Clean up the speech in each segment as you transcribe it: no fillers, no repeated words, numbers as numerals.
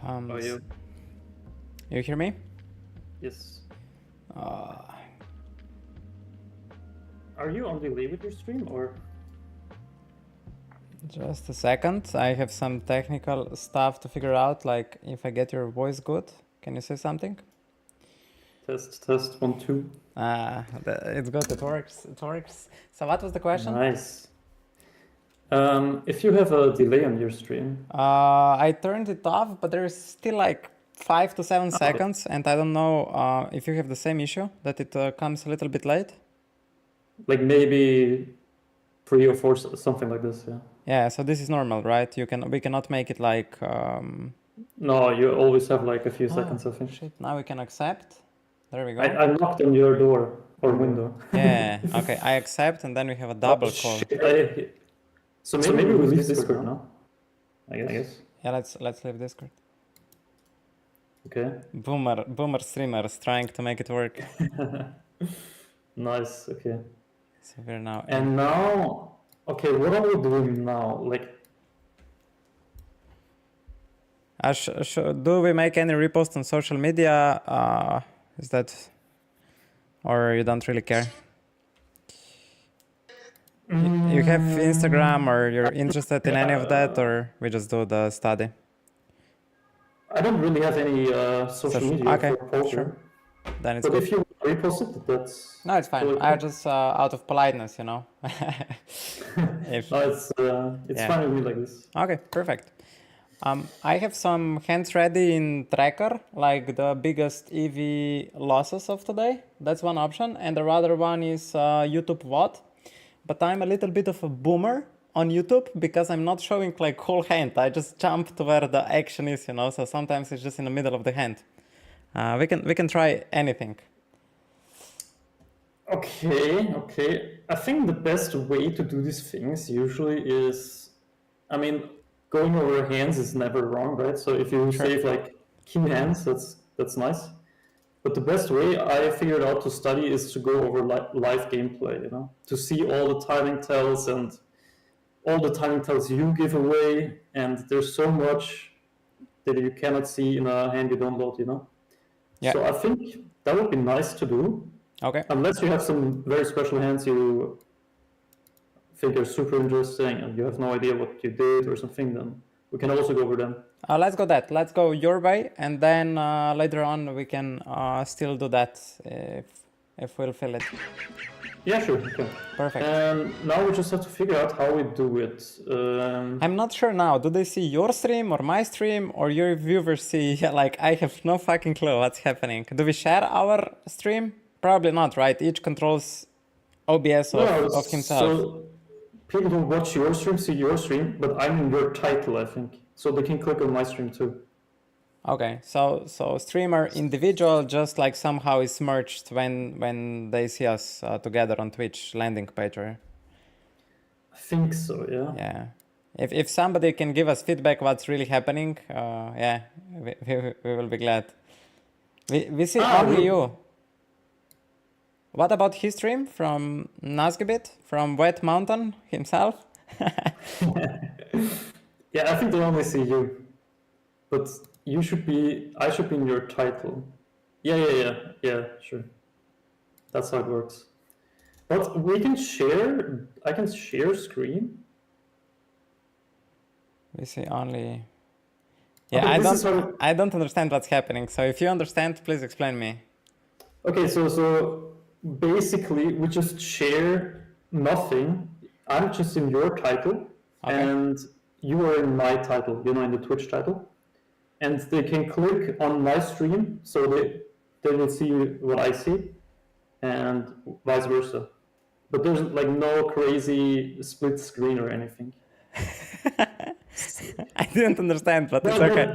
Oh, you? You hear me? Yes. Uh, Are you on delay with your stream or? just a second. I have some technical stuff to figure out, like if I get your voice good. Can you say something? Test 1 2. It's good. It works. It works. So what was the question? Nice. If you have a delay on your stream. I turned it off, but there's still like 5 to 7 seconds, and I don't know if you have the same issue that it comes a little bit late. Like maybe 3 or 4, something like this. Yeah. Yeah. So this is normal, right? We cannot make it like. No, you always have like a few seconds, I think. Shit. Now we can accept. There we go. I knocked on your door or window. Yeah. Okay. I accept, and then we have a double call. Shit, so maybe we leave Discord now. I guess. Yeah. Let's leave Discord. Okay. Boomer streamers trying to make it work. Nice. Okay. So we're now. And now, okay, what are we doing now? Like, do we make any repost on social media? Is that, or you don't really care? You have Instagram, or you're interested in any of that, or we just do the study? I don't really have any social media okay, for poker. sure. Then it's but good. if you repost it, that's... No, it's fine. totally I cool. just out of politeness, you know. No, it's fine with me like this. Okay, perfect. I have some hands ready in tracker, like the biggest EV losses of today. That's one option. And the other one is YouTube VOD. But I'm a little bit of a boomer on YouTube because I'm not showing like whole hand. I just jump to where the action is, you know. So sometimes it's just in the middle of the hand. We can try anything. Okay. I think the best way to do these things usually is, I mean, going over hands is never wrong, right? So if you save like key hands, that's nice. But the best way I figured out to study is to go over live gameplay, you know, to see all the timing tells and all the timing tells you give away, and there's so much that you cannot see in a hand you don't load, you know. Yeah. So I think that would be nice to do. Okay. Unless you have some very special hands you think are super interesting and you have no idea what you did or something, then we can also go over them. Let's go that. Let's go your way, and then later on we can still do that if we'll fill it. Yeah, sure. Okay. Perfect. And now we just have to figure out how we do it. I'm not sure now. Do they see your stream or my stream, or your viewers see? Like, I have no fucking clue what's happening. Do we share our stream? Probably not, right? Each controls OBS of himself. So people who watch your stream see your stream, but I'm in your title, I think. So they can click on my stream too. Okay, so streamer individual just like somehow is merged when they see us together on Twitch landing page, right? I think so, yeah. Yeah. If somebody can give us feedback what's really happening, yeah, we will be glad. We see only you. What about his stream from nassgebiet, from Wet Mountain himself? Yeah, I think they only see you. But I should be in your title. Yeah, sure. That's how it works. But we can share, I can share screen. We see only... Yeah, okay, I don't understand what's happening. So if you understand, please explain me. Okay, so basically we just share nothing. I'm just in your title, and you are in my title, you know, in the Twitch title. And they can click on my stream, so they will see what I see, and vice versa. But there's like no crazy split screen or anything. I didn't understand, but it's okay.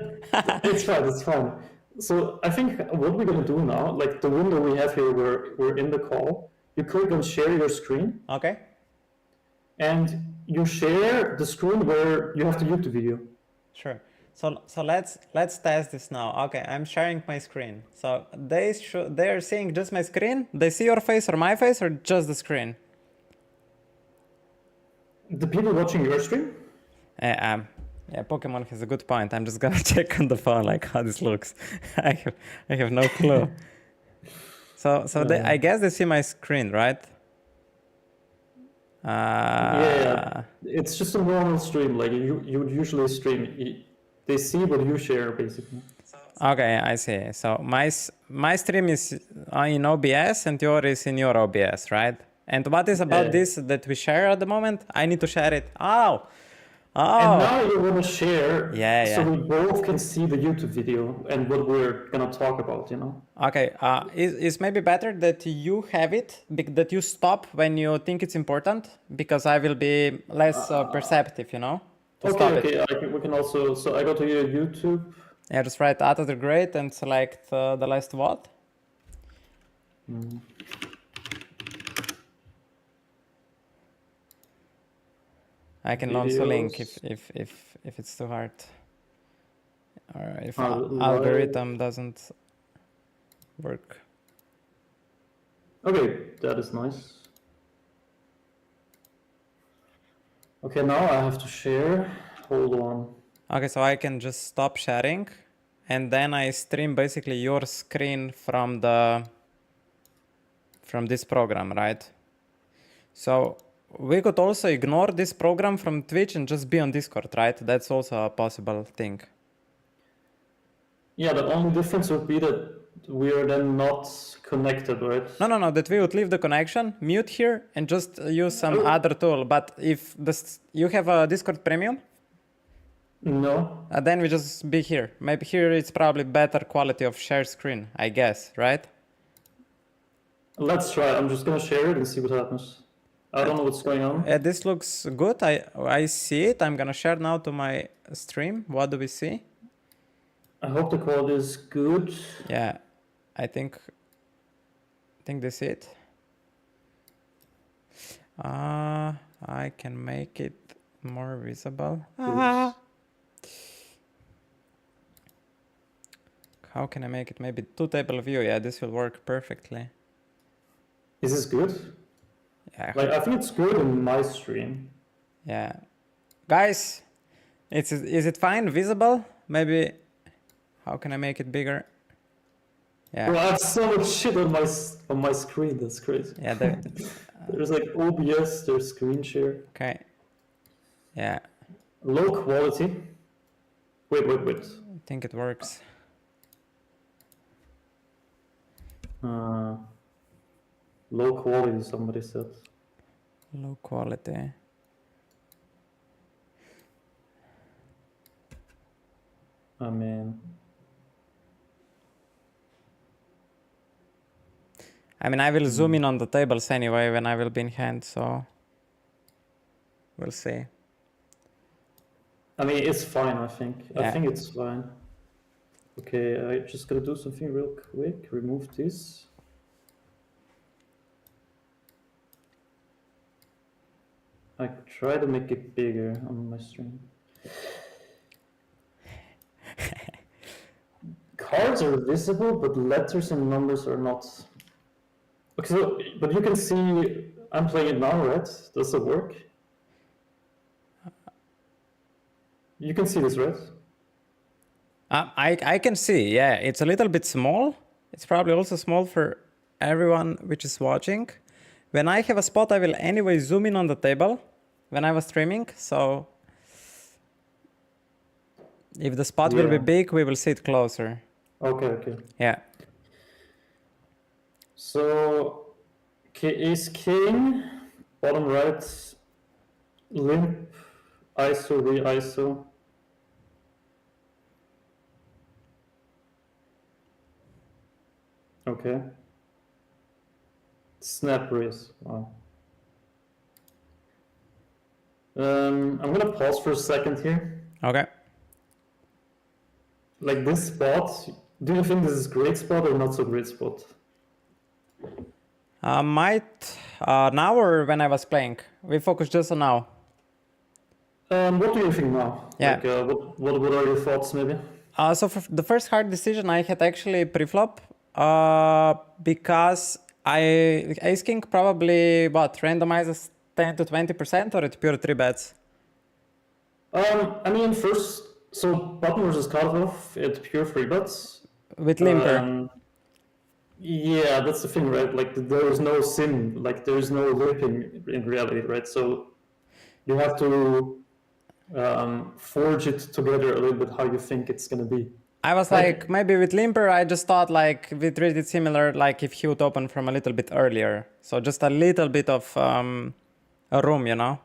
It's fine. So I think what we're gonna do now, like the window we have here where we're in the call, you click on share your screen. Okay. And you share the screen where you have the YouTube video. Sure. So let's test this now. Okay, I'm sharing my screen. So they're seeing just my screen? They see your face or my face or just the screen? The people watching your stream? Yeah, Pokemon has a good point. I'm just gonna check on the phone like how this looks. I have no clue. So I guess they see my screen, right? Yeah, it's just a normal stream. Like you would usually stream. They see what you share, basically. Okay, I see. So my stream is in OBS and yours is in your OBS, right? And what is about this that we share at the moment? I need to share it. Oh. And now you want to share, so Yeah. we both can see the YouTube video and what we're gonna talk about, you know? Okay, is maybe better that you have it, that you stop when you think it's important, because I will be less perceptive, you know, to stop it. Okay, we can also, so I go to your YouTube. Yeah, just write AtaTheGreat and select the last what. I can also link if it's too hard, or if algorithm doesn't work. Okay, that is nice. Okay, now I have to share. Hold on. Okay, so I can just stop sharing, and then I stream basically your screen from this program, right? So we could also ignore this program from Twitch and just be on Discord, right? That's also a possible thing. Yeah, the only difference would be that we are then not connected, right? No, that we would leave the connection, mute here, and just use some other tool. But if you have a Discord Premium? No. Then we just be here. Maybe here it's probably better quality of share screen, I guess, right? Let's try. I'm just gonna share it and see what happens. I don't know what's going on. This looks good. I see it. I'm gonna share now to my stream. What do we see? I hope the quality is good. Yeah, I think this is it. I can make it more visible. How can I make it? Maybe two table view. Yeah, this will work perfectly. Is this good? Yeah. Like, I think it's good in my stream. Yeah. Guys, is it fine? Visible? Maybe. How can I make it bigger? Yeah. Well, I have so much shit on my screen. That's crazy. Yeah. There's like OBS. There's screen share. Okay. Yeah. Low quality. Wait. I think it works. Low quality, somebody said. Low quality. I mean, I will zoom in on the tables anyway when I will be in hand, so we'll see. I mean, it's fine, I think. Yeah. I think it's fine. Okay, I just gotta do something real quick. Remove this. I try to make it bigger on my stream. Cards are visible, but letters and numbers are not. Okay, so, but you can see I'm playing it now, right? Does it work? You can see this, right? I can see, yeah. It's a little bit small. It's probably also small for everyone which is watching. When I have a spot, I will anyway zoom in on the table when I was streaming. So if the spot will be big, we will see it closer. Okay. Yeah. So, ace king, bottom right, limp, ISO, re-ISO. Okay. Snap raise. Wow. I'm gonna pause for a second here. Okay. Like this spot, do you think this is great spot or not so great spot? Might now or when I was playing? We focus just on now. What do you think now? Yeah. Like, what are your thoughts, maybe? So for the first hard decision, I had actually pre-flop because Ace King probably randomizes 10 to 20% or it's pure 3 bets? I mean, first, so button versus cutoff at pure free bets. With limper. Yeah, that's the thing, right? Like there is no sim, like there is no limping in reality, right? So you have to forge it together a little bit how you think it's gonna be. I was like, maybe with limper, I just thought like we treat it similar, like if he would open from a little bit earlier. So just a little bit of a room, you know?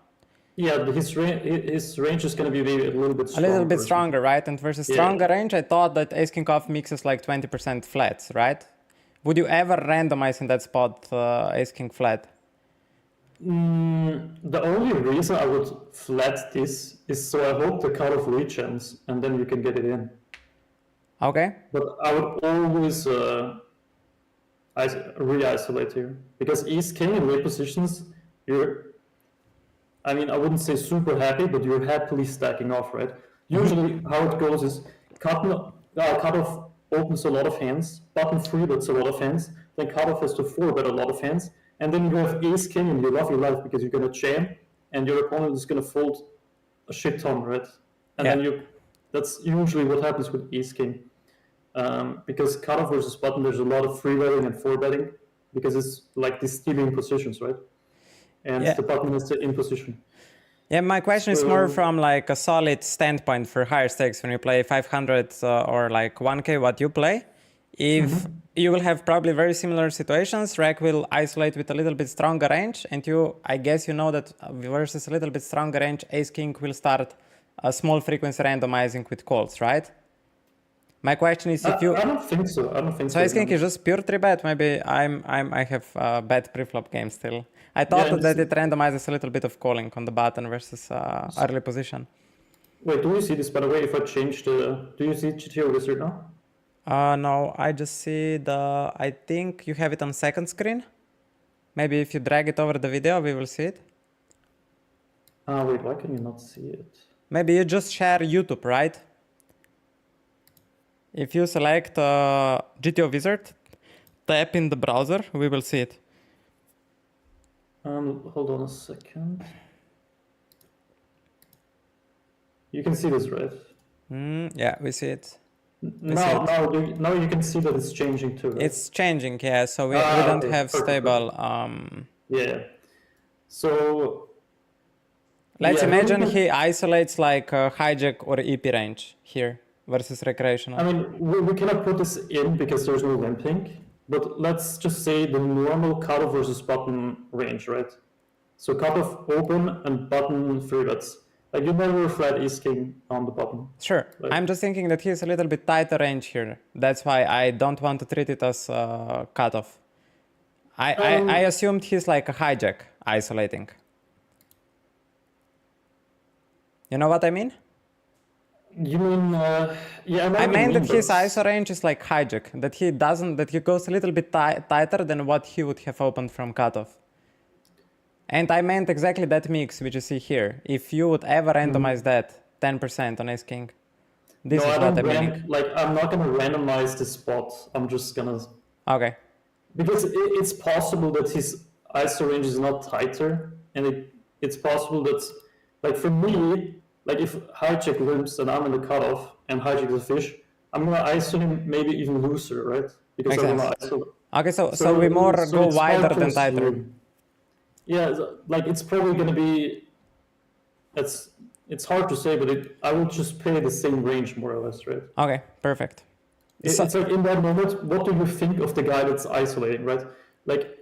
Yeah, but his range is gonna be maybe a little bit A stronger. little bit stronger, right? And versus stronger range, I thought that ace king off mixes like 20% flats, right? Would you ever randomize in that spot ace king flat? The only reason I would flat this is so I hope the cutoff rechance and then you can get it in. Okay. But I would always re-isolate here because ace king in late positions, I wouldn't say super happy, but you're happily stacking off, right? Usually, how it goes is cutoff opens a lot of hands, button free bets a lot of hands, then cutoff has to four bet a lot of hands, and then you have ace king and you love your life because you're gonna jam, and your opponent is gonna fold a shit ton, right? And then that's usually what happens with ace king. Because cutoff versus button, there's a lot of free betting and four betting because it's like these stealing positions, right? And the button is in position. Yeah, my question is more from like a solid standpoint for higher stakes when you play 500 or like 1K what you play. If you will have probably very similar situations, Rec will isolate with a little bit stronger range, and I guess you know that versus a little bit stronger range, Ace King will start a small frequency randomizing with calls, right? My question is if you... I don't think so. So Ace King is just pure 3-bet. Maybe I have bad pre-flop game still. I thought that it randomizes a little bit of calling on the button versus early position. Wait, do you see this, by the way, if I change the... Do you see GTO wizard now? No, I just see I think you have it on second screen. Maybe if you drag it over the video, we will see it. Wait, why can you not see it? Maybe you just share YouTube, right? If you select GTO wizard, tap in the browser, we will see it. Hold on a second. You can see this, right? Yeah, we see it. Now you can see that it's changing too, right? It's changing, yeah, so we don't have stable... Yeah. So... Let's imagine he isolates like hijack or EP range here versus recreational. We cannot put this in because there's no limping, but let's just say the normal cutoff versus button range, right? So cutoff open and button free bets. Like you never flat ace king on the button. Sure. Right? I'm just thinking that he's a little bit tighter range here. That's why I don't want to treat it as cutoff. I assumed he's like a hijack isolating. You know what I mean? You mean, yeah. I meant that his ISO range is like hijack, that he goes a little bit tighter than what he would have opened from cutoff. And I meant exactly that mix which you see here. If you would ever randomize that 10% on ace king, this is what I'm meaning. Like I'm not gonna randomize the spot. I'm just gonna. Okay. Because it's possible that his ISO range is not tighter, and it's possible that, like for me, like if hijack limps and I'm in the cutoff and hijack is a fish, I'm gonna ISO him maybe even looser, right? Because I'm gonna ISO. Okay, so we more go wider than tighter. Yeah, like it's probably gonna be. It's hard to say, but I will just play the same range more or less, right? Okay, perfect. It's like in that moment, what do you think of the guy that's isolating, right? Like.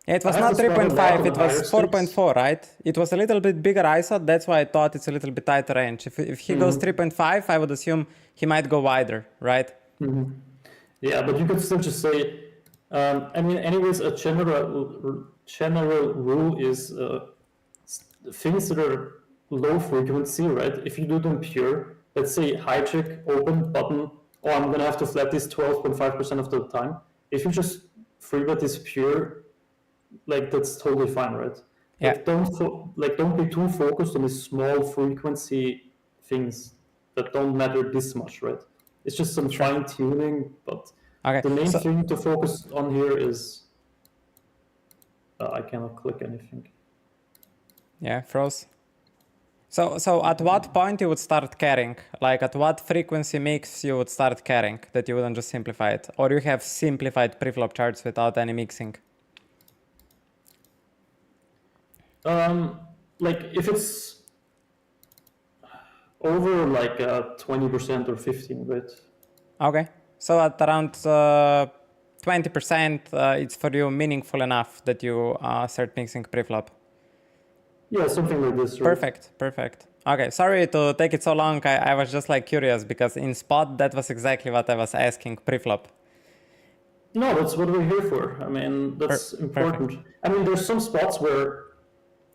It was not 3.5, it was 4.4, right? It was a little bit bigger ISO, that's why I thought it's a little bit tighter range. If he goes 3.5, I would assume he might go wider, right? Yeah, but you could still just say, anyways, a general rule is things that are low frequency, right? If you do them pure, let's say hijack, open, button, I'm gonna have to flat this 12.5% of the time. If you just free bet this pure, like that's totally fine, right? Yeah. Like don't be too focused on these small frequency things that don't matter this much, right? It's just some fine tuning, but the main thing to focus on here is I cannot click anything. Yeah, froze. So at what point you would start caring? Like at what frequency mix you would start caring that you wouldn't just simplify it? Or you have simplified preflop charts without any mixing? Like if it's over like 20% or 15, right? Okay. So at around 20%, it's for you meaningful enough that you start mixing preflop. Yeah, something like this, right? Perfect. Okay, sorry to take it so long. I was just like curious because in spot, that was exactly what I was asking preflop. No, that's what we're here for. I mean, that's important. Perfect. I mean, there's some spots where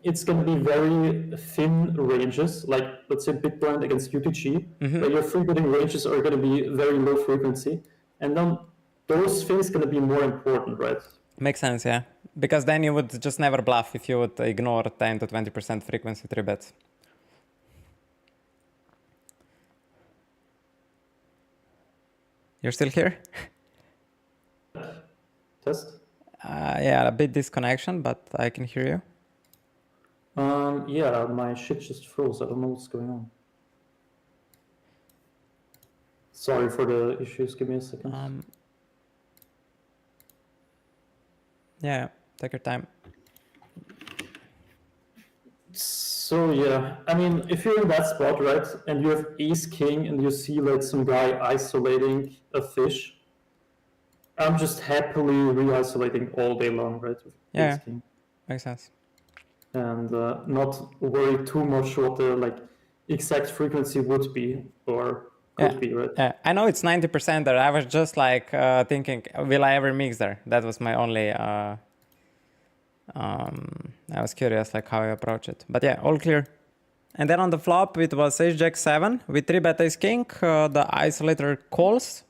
it's going to be very thin ranges, like let's say Bitcoin against UTG, where your free bidding ranges are going to be very low frequency. And then those things going to be more important, right? Makes sense, yeah. Because then you would just never bluff if you would ignore 10 to 20% frequency 3-bets. You're still here? Test? Yeah, a bit disconnection, but I can hear you. Yeah, my shit just froze. I don't know what's going on. Sorry for the issues. Give me a second. Yeah, take your time. So yeah, I mean, if you're in that spot, right, and you have ace king and you see like some guy isolating a fish, I'm just happily re-isolating all day long, right? With Yeah, ace king. makes sense. And not worry too much what the like exact frequency would be or could be, right? Yeah, I know it's 90% there. I was just like thinking, will I ever mix there? That was my only. I was curious like how you approach it, but yeah, all clear. And then on the flop, it was ace jack 7 with 3-bet ace king. The isolator calls.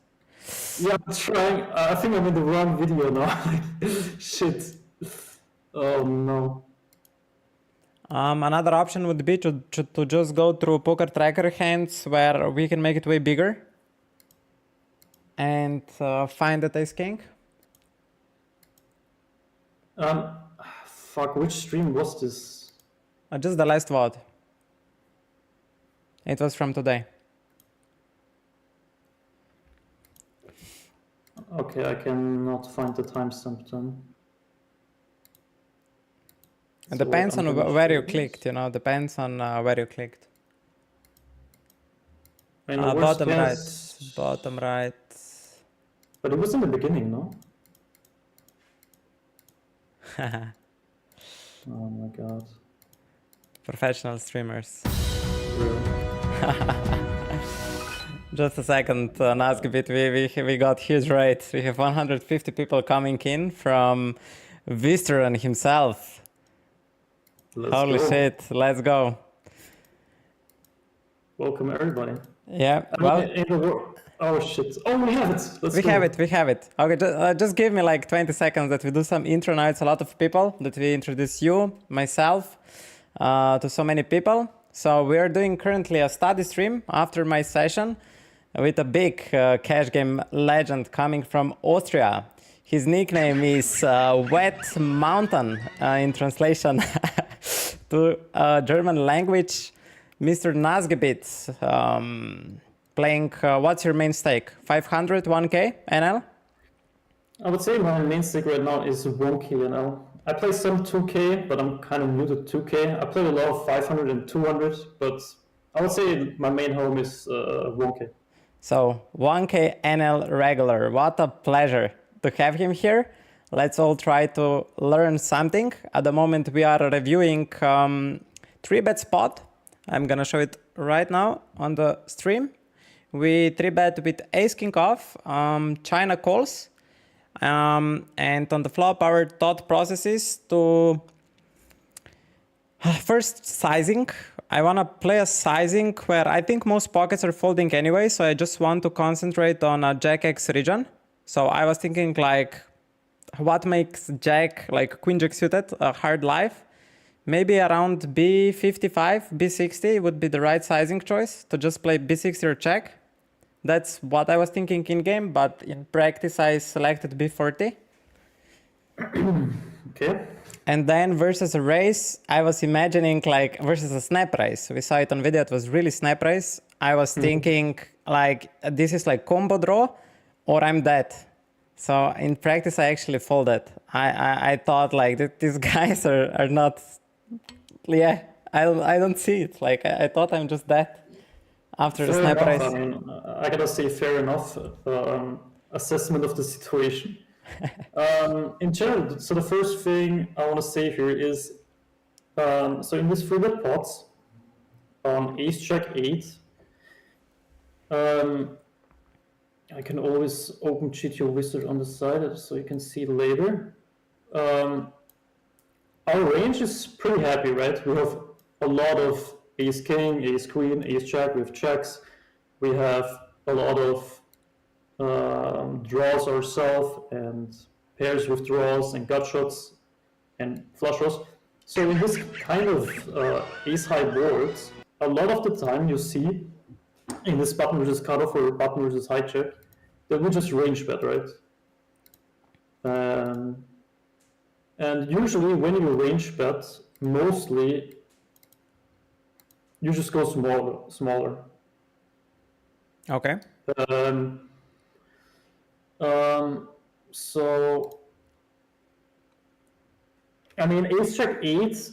Yeah, I'm trying. I think I'm in the wrong video now. Shit. Oh no. Another option would be to just go through poker tracker hands where we can make it way bigger and find that ace king. Fuck, which stream was this? Just the last vote. It was from today. Okay, I cannot find the timestamp then. It depends on where you clicked, you know, depends on where you clicked. Bottom right. But it was in the beginning, no? Oh my god. Professional streamers. Really? Just a second, nassgebiet, we got huge rate. We have 150 people coming in from Visteron himself. Holy shit, let's go. Welcome everybody. Yeah, well... Oh shit, oh we have it! We have it. Okay, just give me like 20 seconds that we do some intro. Now it's a lot of people that we introduce you, myself, to so many people. So we are doing currently a study stream after my session with a big cash game legend coming from Austria. His nickname is Wet Mountain in translation to German language. Mr. Nassgebiet, playing, what's your main stake? 500, 1K NL? I would say my main stake right now is 1K NL. I play some 2K, but I'm kind of new to 2K. I play a lot of 500 and 200, but I would say my main home is 1K. So 1K NL regular, what a pleasure to have him here. Let's all try to learn something. At the moment we are reviewing 3-bet spot. I'm gonna show it right now on the stream. We 3-bet with ace king off, China calls, and on the flop our thought process is to first sizing. I wanna play a sizing where I think most pockets are folding anyway, so I just want to concentrate on a Jack X region. So I was thinking like, what makes Jack, like Queen Jack suited, a hard life? Maybe around B55, B60 would be the right sizing choice to just play B60 or check. That's what I was thinking in game, but in practice I selected B40. Okay. And then versus a race, I was imagining like versus a snap race. We saw it on video. It was really snap race. I was thinking like this is like combo draw, or I'm dead. So in practice, I actually folded. I thought like these guys are not. Yeah, I don't see it. Like I thought I'm just dead after the Fair snap enough. I race. mean, I gotta say, fair enough assessment of the situation. In general, so the first thing I want to say here is, so in this 3-bet pot, ace jack 8, I can always open GTO wizard on the side so you can see later. Our range is pretty happy, right? We have a lot of ace king, ace queen, ace jack, we have checks, we have a lot of draws ourselves and pairs with draws and gut shots and flush draws. So in this kind of ace high boards, a lot of the time you see in this button versus cutoff or button versus hijack that we just range bet, right? And usually when you range bet, mostly you just go smaller. Okay. So, I mean, ace check 8.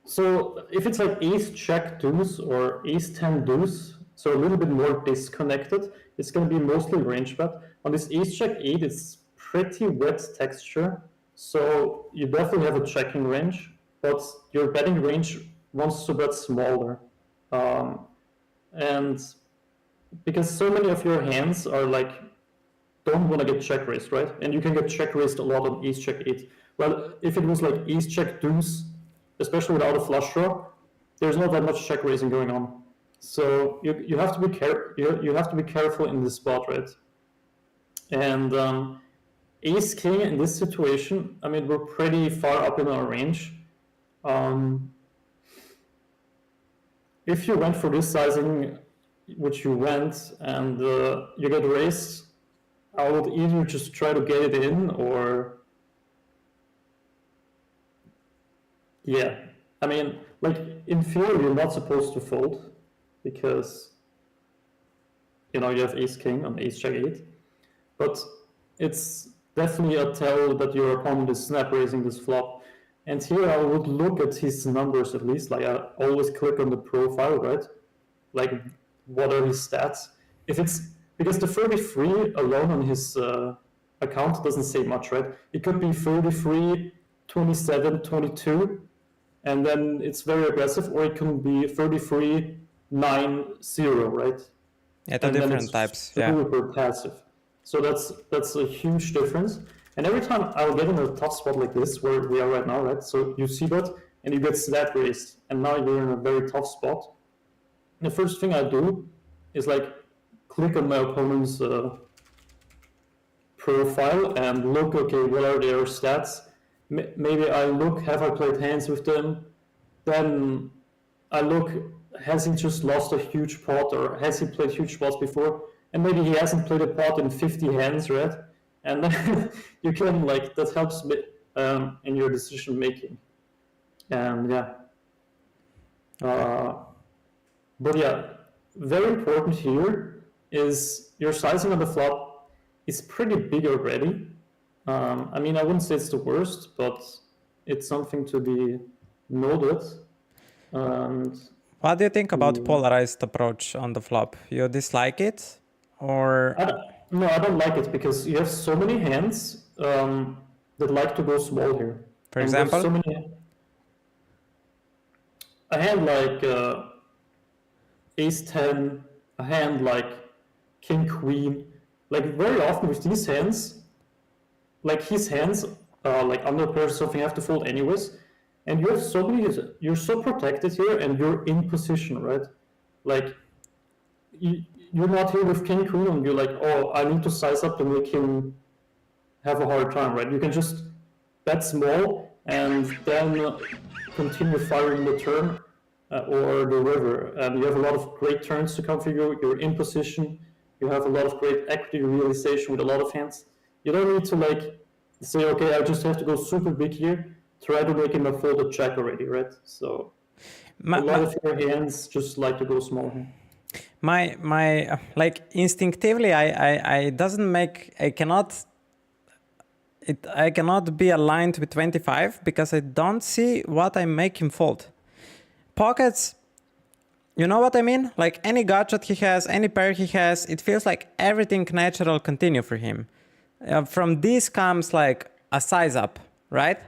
So if it's like ace check deuce or ace 10 deuce, so a little bit more disconnected, it's going to be mostly range bet. On this ace check 8, it's pretty wet texture, so you definitely have a checking range, but your betting range wants to bet smaller. And because so many of your hands are like, don't want to get check raised, right? And you can get check raised a lot on ace check 8. Well, if it was like ace check deuce, especially without a flush draw, there's not that much check raising going on. So you have to be you have to be careful in this spot, right? And ace king in this situation, I mean, we're pretty far up in our range. If you went for this sizing, which you went, and you get raised, I would either just try to get it in or, yeah. I mean, like, in theory, you're not supposed to fold because, you know, you have ace king on ace jack 8. But it's definitely a tell that your opponent is snap raising this flop. And here I would look at his numbers at least. Like, I always click on the profile, right? Like, what are his stats? If it's because the 33 alone on his account doesn't say much, right? It could be 33, 27, 22, and then it's very aggressive, or it can be 33, 9, 0, right? Yeah, two And then different it's types. Yeah. super passive. So that's a huge difference. And every time I'll get in a tough spot like this, where we are right now, right? So you see that, and you get slap raised, and now you're in a very tough spot. The first thing I do is like click on my opponent's profile and look, okay, what are their stats? Maybe I look, have I played hands with them? Then I look, has he just lost a huge pot, or has he played huge pots before? And maybe he hasn't played a pot in 50 hands, right? And then you can, like, that helps in your decision making. And yeah. But yeah, very important here is your sizing on the flop is pretty big already. I mean, I wouldn't say it's the worst, but it's something to be noted. And what do you think about polarized approach on the flop? You dislike it, or? No, I don't like it because you have so many hands that like to go small here. For example? So many, a hand like ace 10, a hand like king queen, like very often with these hands, like his hands, like under pair something have to fold anyways, and you have so many, you're so protected here, and you're in position, right? Like you're not here with king queen, and you're like, oh, I need to size up to make him have a hard time, right? You can just bet small and then continue firing the turn or the river. And you have a lot of great turns to configure. You're in position. You have a lot of great equity realization with a lot of hands. You don't need to like say, okay, I just have to go super big here, try to make him a folded check already, right? So a lot of your hands just like to go small here. My like instinctively, I doesn't make, I cannot be aligned with 25 because I don't see what I make him fold. Pockets, you know what I mean? Like any gadget he has, any pair he has, it feels like everything natural continue for him. From this comes like a size up, right?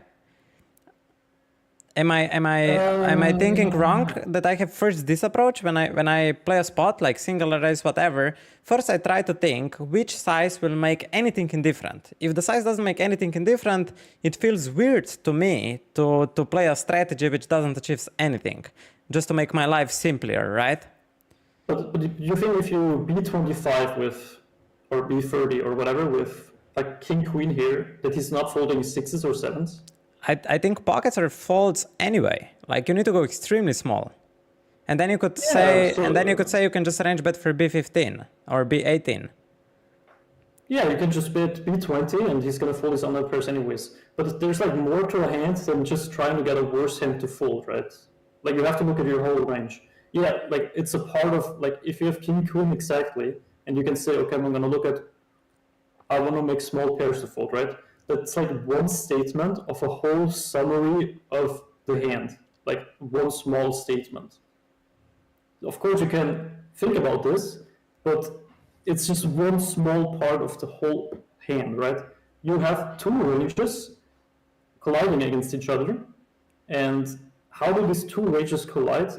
Am I thinking wrong that I have first this approach when I play a spot like single raise whatever? First I try to think which size will make anything indifferent. If the size doesn't make anything indifferent, it feels weird to me to play a strategy which doesn't achieve anything, just to make my life simpler, right? But you think if you B25 with, or B30 or whatever with like king queen here, that he's not folding sixes or sevens? I think pockets are folds anyway. Like you need to go extremely small. And then you could say you can just range bet for B15 or B18. Yeah, you can just bet B20 and he's gonna fold his other pairs anyways. But there's like more to a hand than just trying to get a worse hand to fold, right? Like you have to look at your whole range. Yeah, like it's a part of, like if you have king queen exactly, and you can say, okay, I'm gonna look at, I want to make small pairs to fold, right? That's like one statement of a whole summary of the hand, like one small statement. Of course, you can think about this, but it's just one small part of the whole hand, right? You have two ranges colliding against each other, and how do these two ranges collide?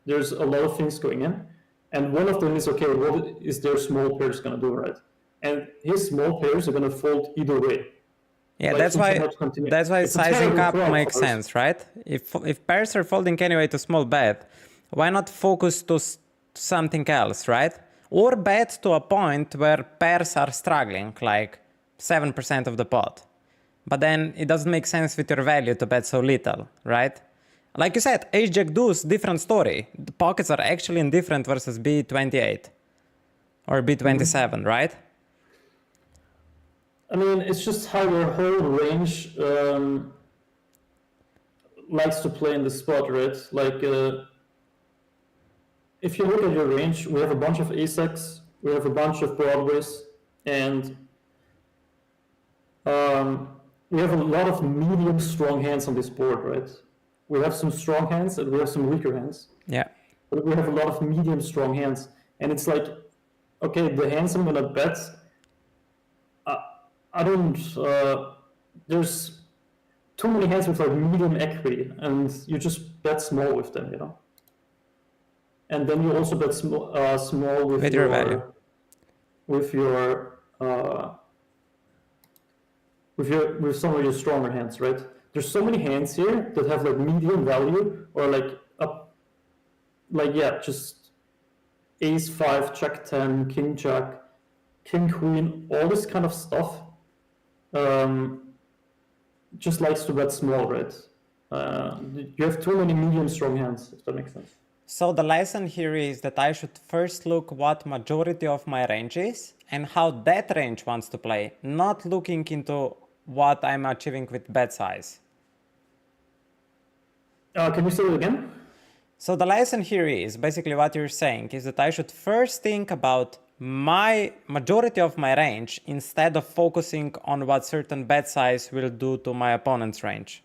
There's a lot of things going in, and one of them is, okay, what is their small pairs going to do, right? And his small pairs are going to fold either way. Yeah, Like, that's why sizing up makes sense, right? If pairs are folding anyway to small bet, why not focus to something else, right? Or bet to a point where pairs are struggling, like 7% of the pot. But then it doesn't make sense with your value to bet so little, right? Like you said, ace jack deuce, different story. The pockets are actually indifferent versus B28 or B27, right? I mean, it's just how your whole range likes to play in the spot, right? Like, if you look at your range, we have a bunch of ace-x, we have a bunch of broadways, and we have a lot of medium strong hands on this board, right? We have some strong hands and we have some weaker hands. Yeah. But we have a lot of medium strong hands. And it's like, okay, the hands I'm gonna bet, I don't, there's too many hands with like medium equity, and you just bet small with them, you know? And then you also bet small with your value. With some of your stronger hands, right? There's so many hands here that have like medium value, or just ace 5, jack 10, king jack, king queen, all this kind of stuff. Just likes to bet small, right? You have too many medium strong hands, if that makes sense. So the lesson here is that I should first look what majority of my range is and how that range wants to play, not looking into what I'm achieving with bet size. Can you say it again? So the lesson here is basically what you're saying is that I should first think about my majority of my range instead of focusing on what certain bet size will do to my opponent's range.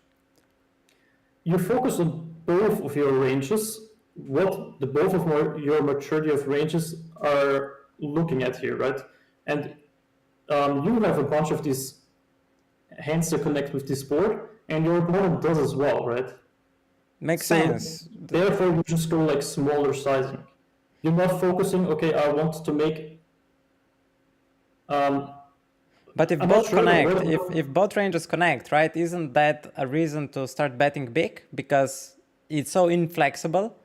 You focus on both of your ranges, what the both of your maturity of ranges are looking at here, right? And you have a bunch of these hands to connect with this board, and your opponent does as well, right? Makes sense. Therefore, you just go like smaller sizing. You're not focusing, okay, I want to make... but if both connect, if both ranges connect, right, isn't that a reason to start betting big? Because it's so inflexible?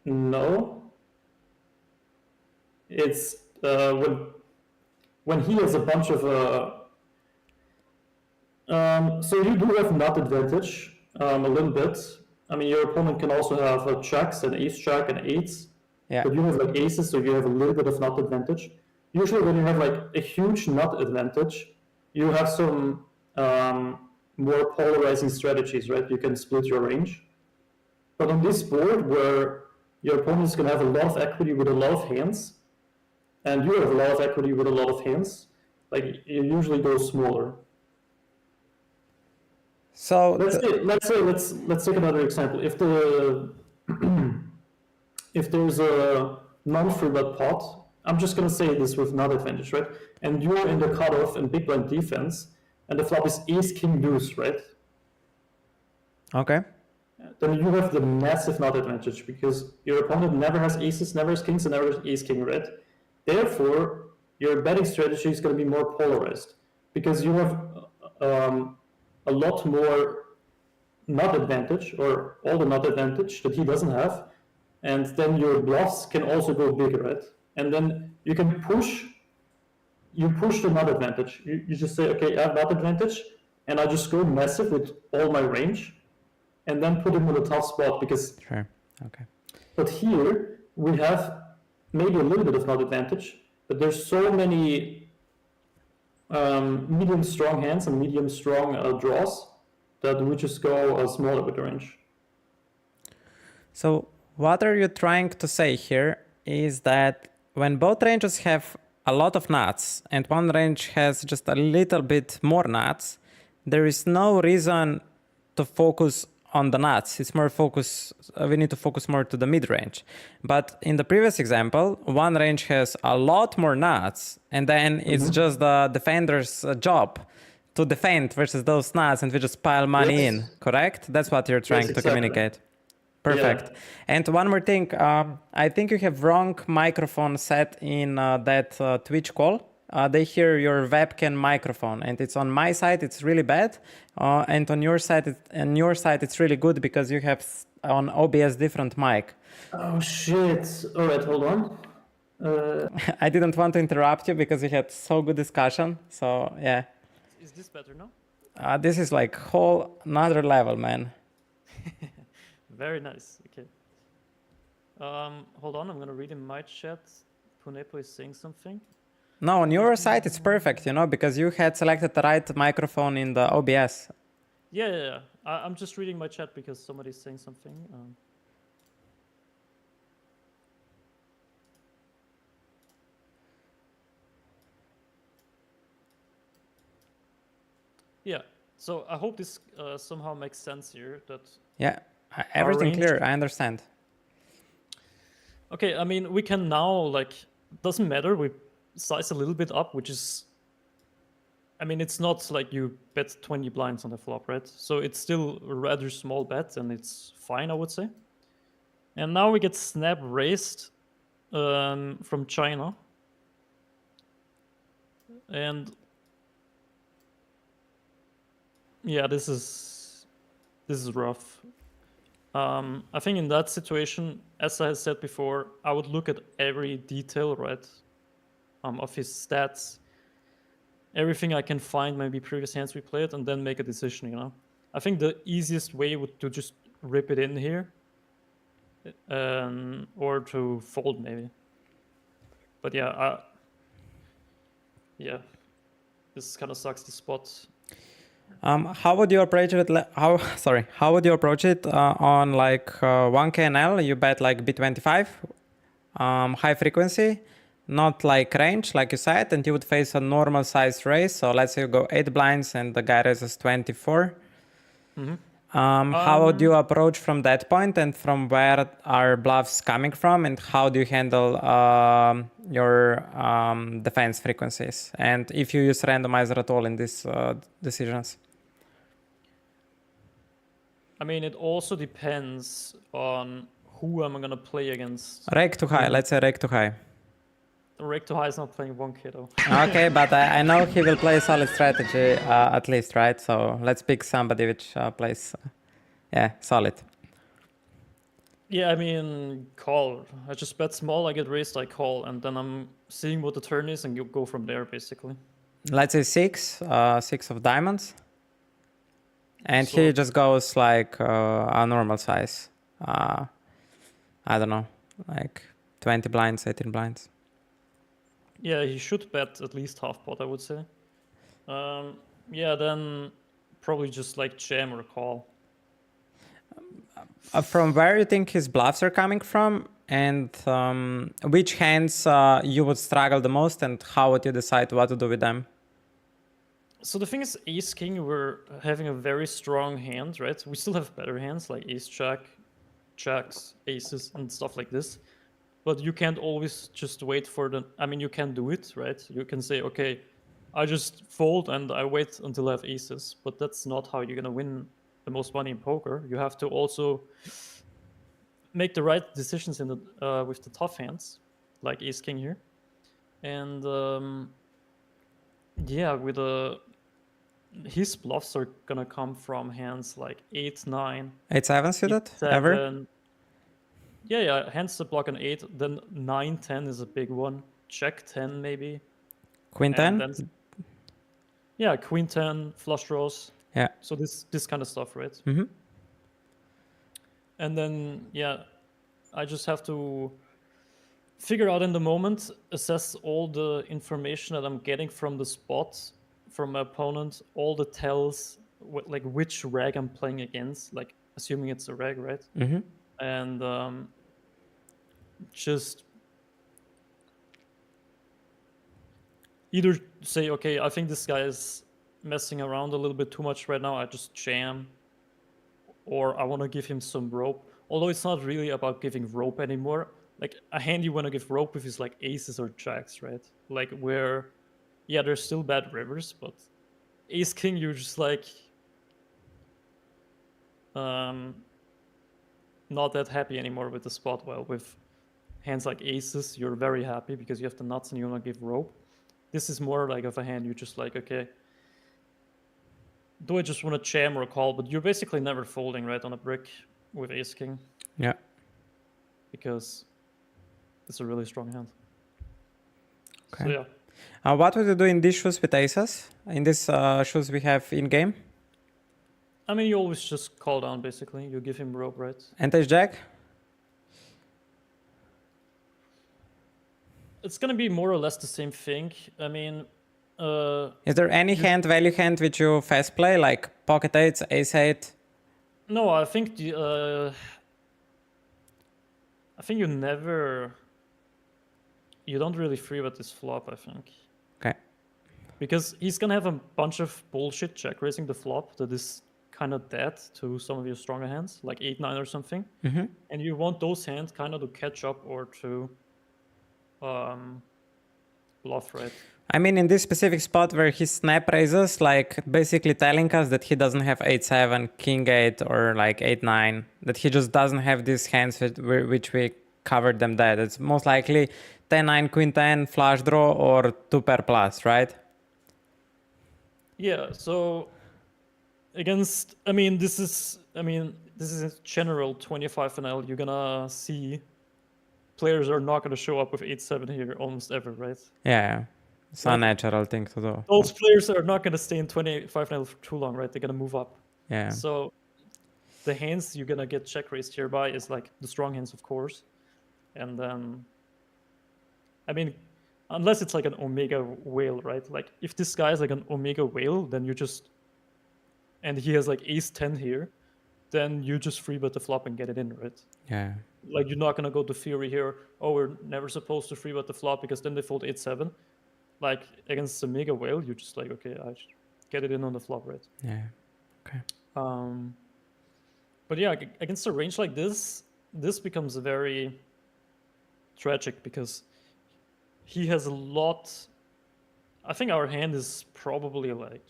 No. It's when he has a bunch of... so you do have nut advantage a little bit. I mean, your opponent can also have checks and ace jack and eights. Yeah. But you have like aces, so you have a little bit of nut advantage. usually when you have like a huge nut advantage, you have some more polarizing strategies, right? You can split your range. But on this board where your opponent is going to have a lot of equity with a lot of hands, and you have a lot of equity with a lot of hands, like you usually go smaller. So let's take another example. If the if there's a non-free bet pot, I'm just gonna say this with nut advantage, right? And you're in the cutoff and big blind defense, and the flop is ace king deuce, right? okay. Then you have the massive nut advantage because your opponent never has aces, never has kings, and never has ace king red. Therefore, your betting strategy is going to be more polarized because you have a lot more nut advantage or all the nut advantage that he doesn't have, and then your bluffs can also go bigger, right? And then you can push the nut advantage. You just say, okay, I have nut advantage, and I just go massive with all my range, and then put him in a tough spot because. Sure. Okay. But here we have maybe a little bit of nut advantage, but there's so many medium strong hands and medium strong draws that we just go smaller with the range. So what are you trying to say here is that when both ranges have a lot of nuts and one range has just a little bit more nuts, there is no reason to focus on the nuts. It's more focus. We need to focus more to the mid range. But in the previous example, one range has a lot more nuts, and then it's just the defender's job to defend versus those nuts, and we just pile money in. Correct? That's what you're trying to communicate. Perfect. Yeah. And one more thing, I think you have wrong microphone set in that Twitch call. They hear your webcam microphone, and it's on my side. It's really bad, and on your side, it's really good because you have on OBS different mic. Oh shit! All right, hold on. I didn't want to interrupt you because we had so good discussion. So yeah. Is this better now? This is like whole another level, man. Very nice. Okay. Hold on, I'm gonna read in my chat. Punepo is saying something. No, on your side it's perfect, because you had selected the right microphone in the OBS. Yeah. I'm just reading my chat because somebody's saying something. Yeah. So I hope this somehow makes sense here. That yeah, everything clear. I understand. Okay, I mean we can now doesn't matter. We size a little bit up, which is, I mean, it's not like you bet 20 blinds on the flop, right? So it's still a rather small bet, and it's fine, I would say. And now we get snap raised from China, and yeah, this is rough. I think in that situation, as I said before, I would look at every detail, right? Of his stats, everything I can find, maybe previous hands we played, and then make a decision, I think the easiest way would to just rip it in here, or to fold maybe. But yeah, this kind of sucks the spot. How would you approach it? How would you approach it on 1K NL? You bet B25, high frequency, not range, like you said, and you would face a normal size raise. So let's say you go 8 blinds and the guy raises 24. Mm-hmm. How would you approach from that point, and from where are bluffs coming from, and how do you handle your defense frequencies, and if you use randomizer at all in these decisions? I mean, it also depends on who I'm gonna play against. Rake to high. Let's say rake to high. Rake to high is not playing 1K though. Okay, but I know he will play solid strategy at least, right? So let's pick somebody which plays, solid. Yeah, I mean, call. I just bet small, I get raised, I call, and then I'm seeing what the turn is, and you go from there, basically. Let's say 6 of diamonds. And so he just goes a normal size. I don't know, 20 blinds, 18 blinds. Yeah, he should bet at least half pot, I would say. Yeah, then probably just like jam or call. From where you think his bluffs are coming from, and which hands you would struggle the most, and how would you decide what to do with them? So the thing is, ace king, we're having a very strong hand, right? We still have better hands like ace jack, jacks, aces, and stuff like this. But you can't always just wait for the. I mean, you can do it, right? You can say, okay, I just fold and I wait until I have aces. But that's not how you're gonna win the most money in poker. You have to also make the right decisions in the with the tough hands, like ace king here, and yeah, with his bluffs are gonna come from hands like 8, 9, 8-7 suited 7. ever? Yeah, hands that block an 8. Then 9, 10 is a big one. Jack 10 maybe. Queen 10? And then, yeah, Queen 10, flush draws. Yeah. So this kind of stuff, right? Mm-hmm. And then, yeah, I just have to figure out in the moment, assess all the information that I'm getting from the spot, from my opponent, all the tells, like which reg I'm playing against, like assuming it's a reg, right? Mm-hmm. And just either say, okay, I think this guy is messing around a little bit too much right now, I just jam, or I want to give him some rope. Although it's not really about giving rope anymore. Like a hand you want to give rope with is like aces or jacks, right? Like where, yeah, there's still bad rivers, but ace king, you're just like not that happy anymore with the spot. Well, with hands like aces, you're very happy because you have the nuts and you want to give rope. This is more like of a hand you just like, okay, do I just want to jam or call? But you're basically never folding, right, on a brick with ace king. Yeah. Because it's a really strong hand. Okay. So yeah. What would you do in these shoes with aces? In these shoes we have in game? I mean, you always just call down, basically. You give him rope, right? And ace jack? It's going to be more or less the same thing. I mean... is there any value hand which you fast play, like pocket eights, ace eight? No, I think you never... You don't really free bet this flop, I think. Okay. Because he's going to have a bunch of bullshit check raising the flop that is kind of dead to some of your stronger hands, like 8-9 or something. Mm-hmm. And you want those hands kind of to catch up or to bluff, right? I mean, in this specific spot where he snap raises, like basically telling us that he doesn't have 8-7, king 8, or like 8-9, that he just doesn't have these hands which we covered them dead. It's most likely 10-9, queen 10, flush draw, or 2 pair plus, right? Yeah, so against, this is a general 25 NL. You're gonna see players are not gonna show up with 8-7 here almost ever, right? Yeah. It's a natural thing to do. Those players are not gonna stay in 25 NL for too long, right? They're gonna move up. Yeah. So the hands you're gonna get check raised here by is like the strong hands, of course. And then, unless it's like an omega whale, right? Like if this guy is like an omega whale, then you just, and he has like ace 10 here, then you just free bet the flop and get it in, right? Yeah. Like you're not gonna go to theory here, oh, we're never supposed to free bet the flop because then they fold 8-7. Like against the mega whale, you're just like, okay, I get it in on the flop, right? Yeah. Okay. But yeah, against a range like this becomes very tragic because he has a lot. I think our hand is probably like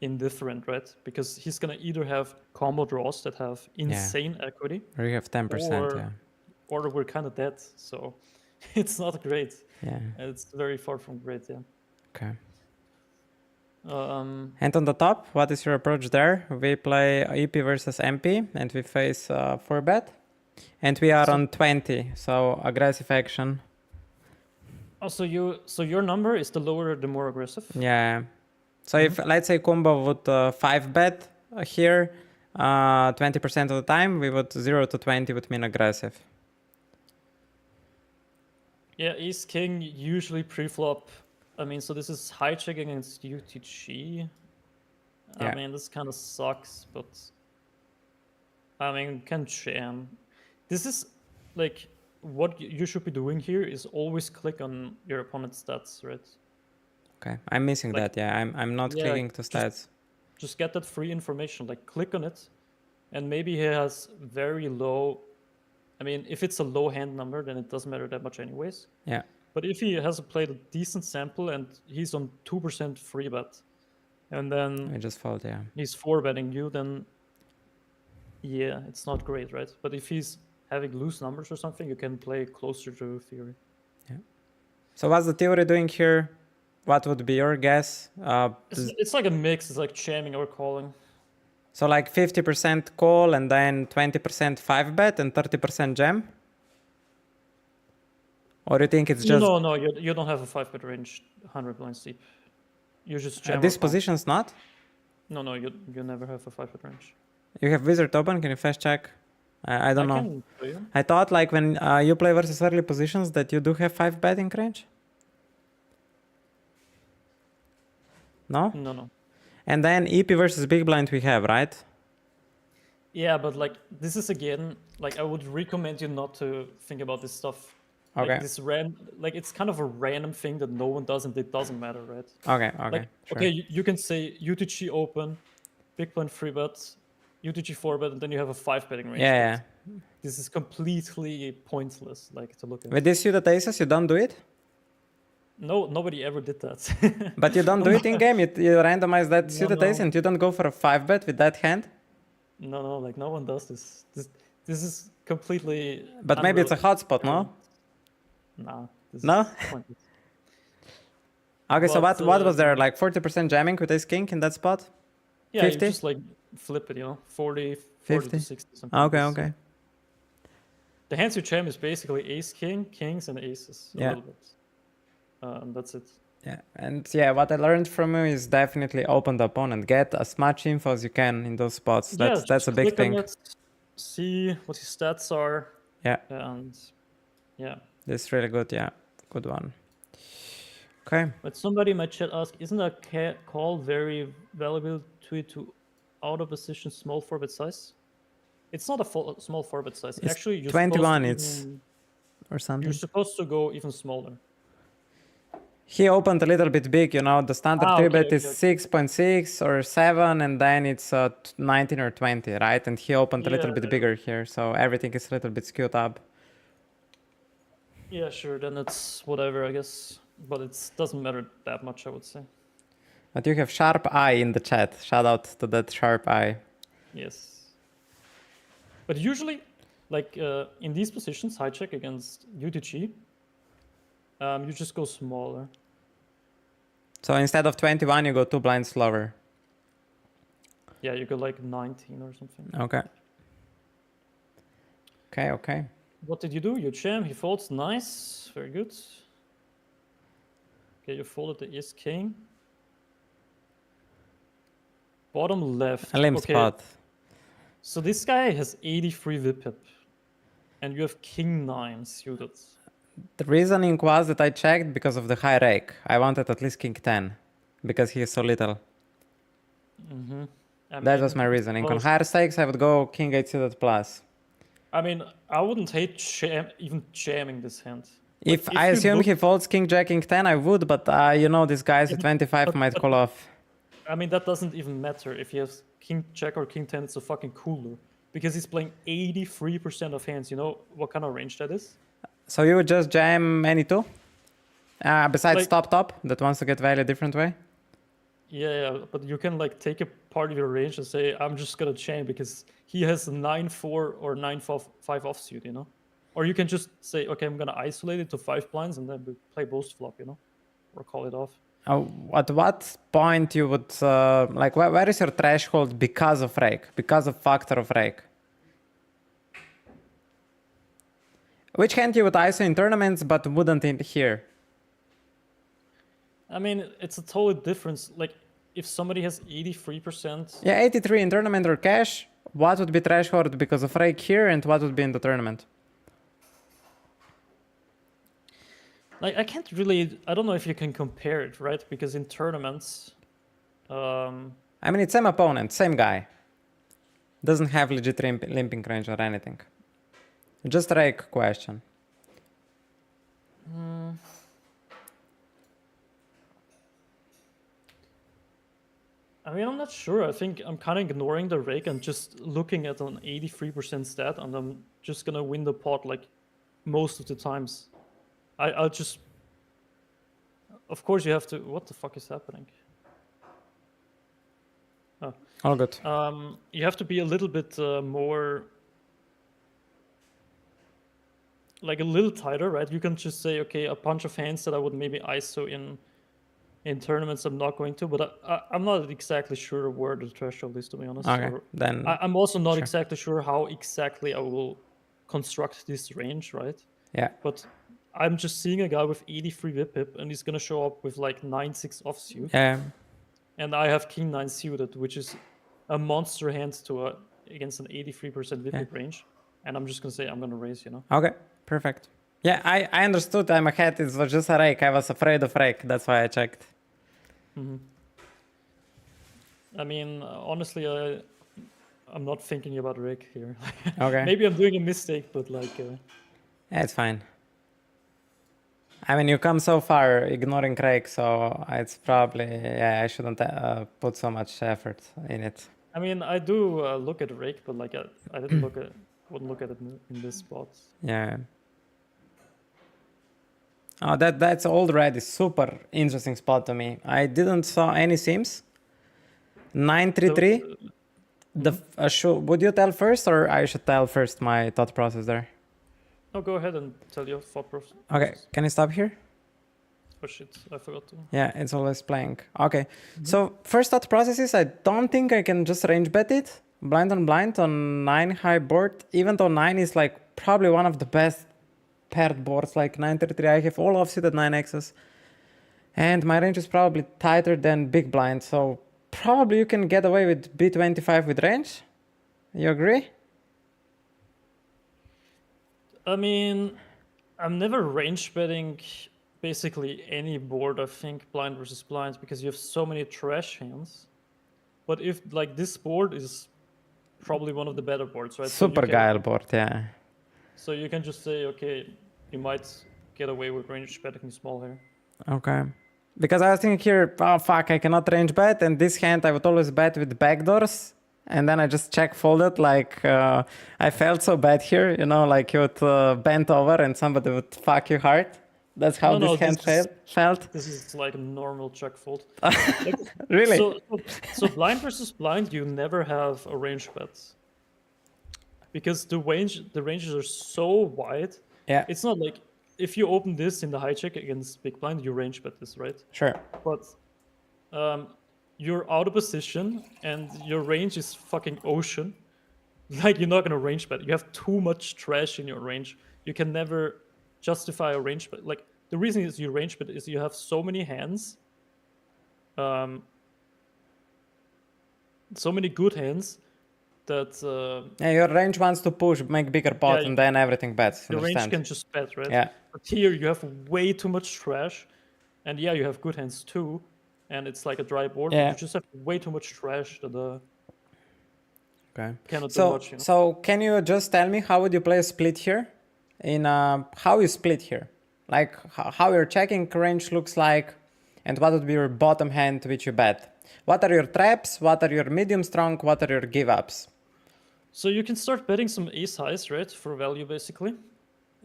indifferent, right? Because he's gonna either have combo draws that have insane equity, or you have 10%, or we're kind of dead. So it's not great. Yeah. It's very far from great. Yeah. Okay. And on the top, what is your approach there? We play EP versus MP, and we face 4-bet, and we are on 20, so aggressive action. Oh, so your number is the lower, the more aggressive? Yeah. So if, let's say, Kumba would 5-bet here, 20% of the time, we would 0 to 20 would mean aggressive. Yeah, ace king usually pre-flop. I mean, so this is hijack against UTG. Yeah. I mean, this kind of sucks, but I mean, can jam. This is like what you should be doing here is always click on your opponent's stats, right? Okay, I'm missing Like, that. Yeah, I'm not yeah, clicking to stats. just get that free information. Like, click on it, and maybe he has very low. I mean, if it's a low hand number, then it doesn't matter that much, anyways. Yeah. But if he has played a decent sample and he's on 2% free bet, and then I just fold. Yeah. he's 4-betting you, then yeah, it's not great, right? But if he's having loose numbers or something, you can play closer to theory. Yeah. So what's the theory doing here? What would be your guess? It's like a mix. It's like jamming or calling. So like 50% call and then 20% 5-bet and 30% jam? Or you think it's just... No, you don't have a 5-bet range 100 blinds deep. You just jam. This position's not? No, you never have a 5-bet range. You have wizard open, can you fast check? I don't know. Can show you. I thought like when you play versus early positions that you do have 5-betting range? No? No. And then EP versus big blind we have, right? Yeah, but like this is again, like I would recommend you not to think about this stuff. Okay. Like this like it's kind of a random thing that no one does and it doesn't matter, right? Okay, Like, sure. okay, you can say UTG open, big blind 3-bet, UTG 4-bet, and then you have a 5-betting range. Yeah. This is completely pointless, like to look at. With this suited aces, you don't do it? No, nobody ever did that. But you don't do it in game? You randomize that suited ace and you don't go for a 5-bet with that hand? No, like no one does this. This is completely. But maybe it's a hotspot, no? Nah. No? Pointless. Okay, so But, what was there? Like 40% jamming with ace king in that spot? Yeah, 50? you just like flip it, 40 50? to 60 something. Okay. The hands you jam is basically ace king, kings, and aces. A Yeah. little bit. And that's it. Yeah, and yeah, what I learned from you is definitely open the opponent. Get as much info as you can in those spots. That's just a big click on thing. it, see what his stats are. Yeah. And yeah. This is really good. Yeah, good one. Okay. But somebody in my chat asked, isn't a call very valuable to out of position small 4-bet size? It's not a small 4-bet size. It's Actually, you're 21. Supposed to Or something. you're supposed to go even smaller. He opened a little bit big, the standard 3-bet is 6.6 or 7, and then it's 19 or 20, right? And he opened a little bit bigger here, so everything is a little bit skewed up. Yeah, sure. Then it's whatever, I guess. But it doesn't matter that much, I would say. But you have sharp eye in the chat. Shout out to that sharp eye. Yes. But usually, like in these positions, hijack against UTG, you just go smaller. So instead of 21, you go 2 blinds lower. Yeah, you go like 19 or something. Okay. What did you do? You jam, he folds. Nice. Very good. Okay, you folded the ace king. Bottom left. A limp spot. So this guy has 83 VPIP. And you have king 9 suited. The reasoning was that I checked because of the high rake. I wanted at least king 10 because he is so little. That was my reasoning. On higher stakes, I would go king 8 suited plus. I mean, I wouldn't hate even jamming this hand. If I assume he folds king jack king 10, I would, but these guys at 25 might call off. I mean, that doesn't even matter. If he has king jack or king 10, it's a fucking cooler. Because he's playing 83% of hands. You know what kind of range that is? So you would just jam any two? Besides top that wants to get value a different way? Yeah, but you can like take a part of your range and say, I'm just gonna jam because he has 9-4 or 9-5 offsuit, Or you can just say, okay, I'm gonna isolate it to 5 blinds and then play both flop, or call it off. At what point you would where is your threshold because of rake, because of factor of rake? Which hand you would ISO in tournaments but wouldn't in here? I mean, it's a total difference. Like, if somebody has 83%... Yeah, 83 in tournament or cash, what would be threshold because of rake here and what would be in the tournament? Like, I can't really. I don't know if you can compare it, right? Because in tournaments, I mean, it's same opponent, same guy. Doesn't have legit limping range or anything. Just a rake question. I mean, I'm not sure. I think I'm kind of ignoring the rake and just looking at an 83% stat, and I'm just gonna win the pot like most of the times. I'll just. Of course, you have to. What the fuck is happening? Oh. All good. You have to be a little bit more. Like a little tighter, right? You can just say, okay, a bunch of hands that I would maybe ISO in tournaments I'm not going to, but I'm not exactly sure where the threshold is, to be honest. Okay, then I'm also not sure. exactly sure how exactly I will construct this range, right? Yeah. But I'm just seeing a guy with 83 whip hip, and he's gonna show up with like 9-6 offsuit, Yeah. and I have king 9 suited, which is a monster hand against an 83% whip hip range, and I'm just gonna say I'm gonna raise, you know. Okay, perfect. Yeah, I understood. I'm ahead. It was just a rake. I was afraid of rake. That's why I checked. I mean, honestly, I'm not thinking about rake here. Okay. Maybe I'm doing a mistake, but like. Yeah, it's fine. I mean, you come so far ignoring rake, so it's probably, yeah, I shouldn't put so much effort in it. I mean, I do look at rake, but like I didn't wouldn't look at it in this spot. Yeah. Oh, that's already super interesting spot to me. I didn't saw any sims. 933. Would you tell first, or I should tell first my thought process there? No, go ahead and tell your thought process. Okay, can you stop here? Oh shit, I forgot to. Yeah, it's always playing. Okay, so first thought process is I don't think I can just range bet it blind on 9 high board, even though 9 is like probably one of the best paired boards, like 933. I have all offsuit at 9x's, and my range is probably tighter than big blind, so probably you can get away with B25 with range. You agree? I mean, I'm never range betting basically any board, I think, blind versus blind, because you have so many trash hands. But if like this board is probably one of the better boards, right? Super guile board, yeah. So you can just say, okay, you might get away with range betting small here. Okay. Because I was thinking here, oh fuck, I cannot range bet, and this hand I would always bet with backdoors, and then I just check folded, like I felt so bad here, you know, like you would bend over and somebody would fuck you hard. That's how this hand felt. This is like a normal check fold. Really? So blind versus blind, you never have a range bet. Because the ranges are so wide. Yeah. It's not like if you open this in the high check against big blind, you range bet this, right? Sure. But you're out of position and your range is fucking ocean. Like, you're not gonna range bet. You have too much trash in your range. You can never justify a range bet. Like, the reason is you range bet is you have so many hands, so many good hands that yeah, your range wants to push, make bigger pot, and then everything bets. The range can just bet, right? Yeah. But here you have way too much trash, and yeah, you have good hands too, and it's like a dry board. Yeah. But you just have way too much trash that okay. Cannot do much. You know? So can you just tell me how would you play a split here? In how you split here, like how your checking range looks like, and what would be your bottom hand which you bet? What are your traps? What are your medium strong? What are your give ups? So you can start betting some ace highs, right, for value basically,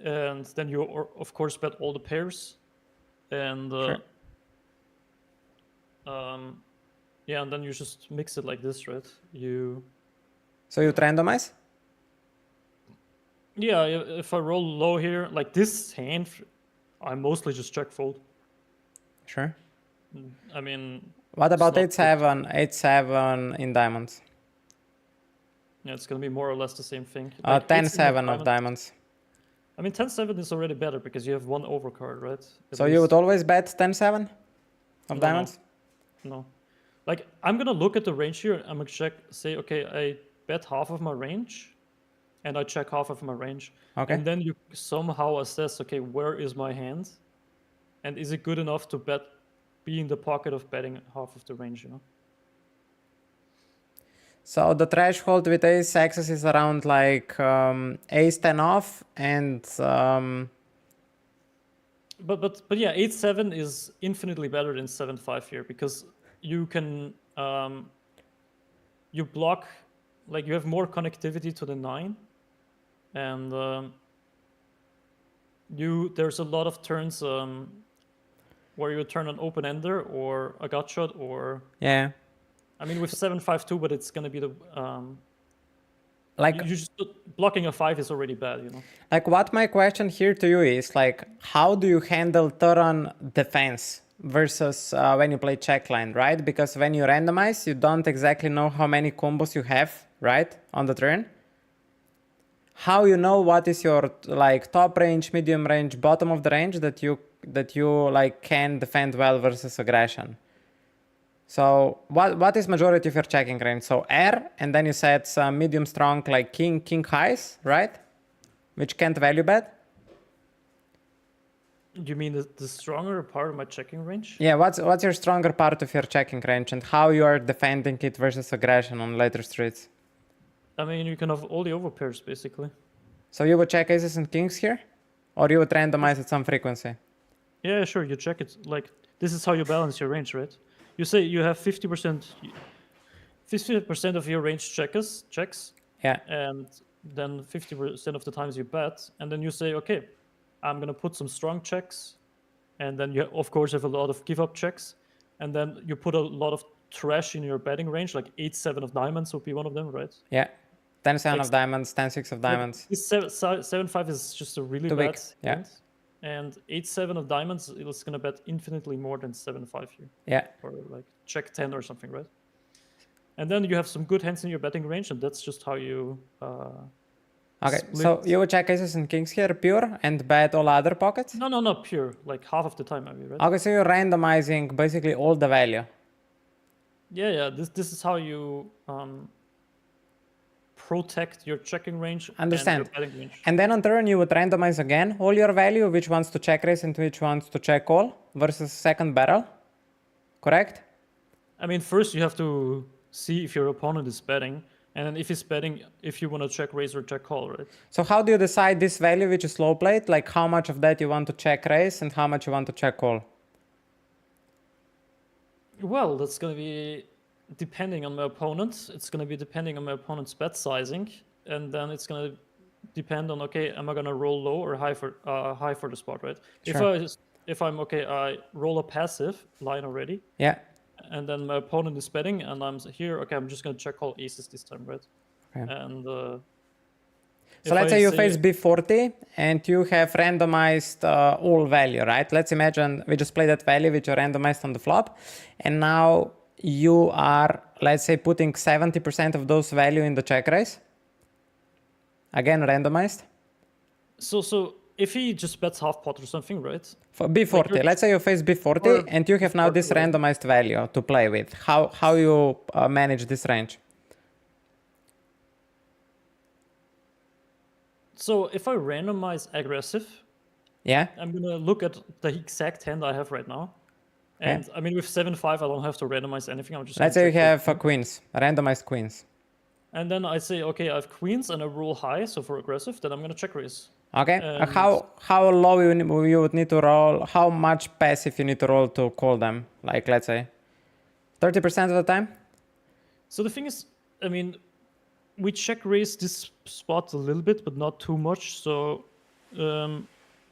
and then you of course bet all the pairs, and sure. Yeah, and then you just mix it like this, right? So you randomize? Yeah, if I roll low here, like this hand, I mostly just check fold. Sure. I mean. What about 8-7? 8-7 in diamonds. Yeah, it's gonna be more or less the same thing. 10-7 of diamonds. I mean, 10-7 is already better because you have one overcard, right? So you would always bet 10-7 of diamonds? No. Like, I'm gonna look at the range here. I'm gonna say, okay, I bet half of my range, and I check half of my range. Okay. And then you somehow assess, okay, where is my hand? And is it good enough to be in the pocket of betting half of the range, you know? So the threshold with ace access is around like ace 10 off and But yeah, 8-7 is infinitely better than 7-5 here, because you can you block, like you have more connectivity to the 9, and there's a lot of turns where you turn an open ender or a gut shot, or yeah. I mean with 7-5 but it's gonna be the Like you just blocking a 5 is already bad, you know. Like what my question here to you is like, how do you handle turn defense versus when you play checkline, right? Because when you randomize, you don't exactly know how many combos you have, right, on the turn. How you know what is your like top range, medium range, bottom of the range that you like can defend well versus aggression? So what is majority of your checking range? So R, and then you said some medium strong like king highs, right? Which can't value bet. You mean the stronger part of my checking range? Yeah, what's your stronger part of your checking range and how you are defending it versus aggression on later streets? I mean, you can have all the overpairs basically. So you would check aces and kings here? Or you would randomize at some frequency? Yeah, sure, you check it. Like, this is how you balance your range, right? You say you have 50% of your range checks, Yeah. and then 50% of the times you bet, and then you say, okay, I'm gonna put some strong checks, and then you of course have a lot of give up checks, and then you put a lot of trash in your betting range, like 8-7 of diamonds would be one of them, right? Yeah. 10-7 Like, of diamonds, 10-6 of diamonds. This 7-5 is just a really Too bad weak, yeah. hand. And 8-7 of diamonds, it's gonna bet infinitely more than 7-5 here. Yeah. Or like check 10 or something, right? And then you have some good hands in your betting range, and that's just how you Okay, split. so you would check aces and kings here pure and bet all other pockets? No, not pure. Like half of the time, maybe, right? Okay, so you're randomizing basically all the value. Yeah. This is how you protect your checking range Understand. and your betting range. And then on turn you would randomize again all your value, which ones to check raise and which ones to check call versus second barrel, correct? I mean, first you have to see if your opponent is betting, and then if he's betting, if you want to check raise or check call, right? So how do you decide this value which is low played, like how much of that you want to check raise and how much you want to check call? Well, that's going to be depending on my opponent. It's going to be depending on my opponent's bet sizing, and then it's going to depend on, okay, am I going to roll low or high for the spot, right? Sure. If I'm okay, I roll a passive line already, Yeah. and then my opponent is betting, and I'm here, okay, I'm just going to check call aces this time, right? Okay. And so let's say you face B40 and you have randomized all value, right? Let's imagine we just play that value which you randomized on the flop, and now you are, let's say, putting 70% of those value in the check raise. Again, randomized. So if he just bets half pot or something, right? For B40, Like let's say you face B40 and you have now this B40, right? randomized value to play with. How you manage this range? So if I randomize aggressive, Yeah. I'm gonna look at the exact hand I have right now. And I mean, with 7-5, I don't have to randomize anything. I'm just Let's say you gonna check have queens, randomized queens. and then I say, okay, I have queens and I roll high, so for aggressive, then I'm gonna check raise. Okay. And- How low you would need to roll? How much passive you need to roll to call them? Like, let's say 30% of the time. So the thing is, I mean, we check raise this spot a little bit, but not too much. So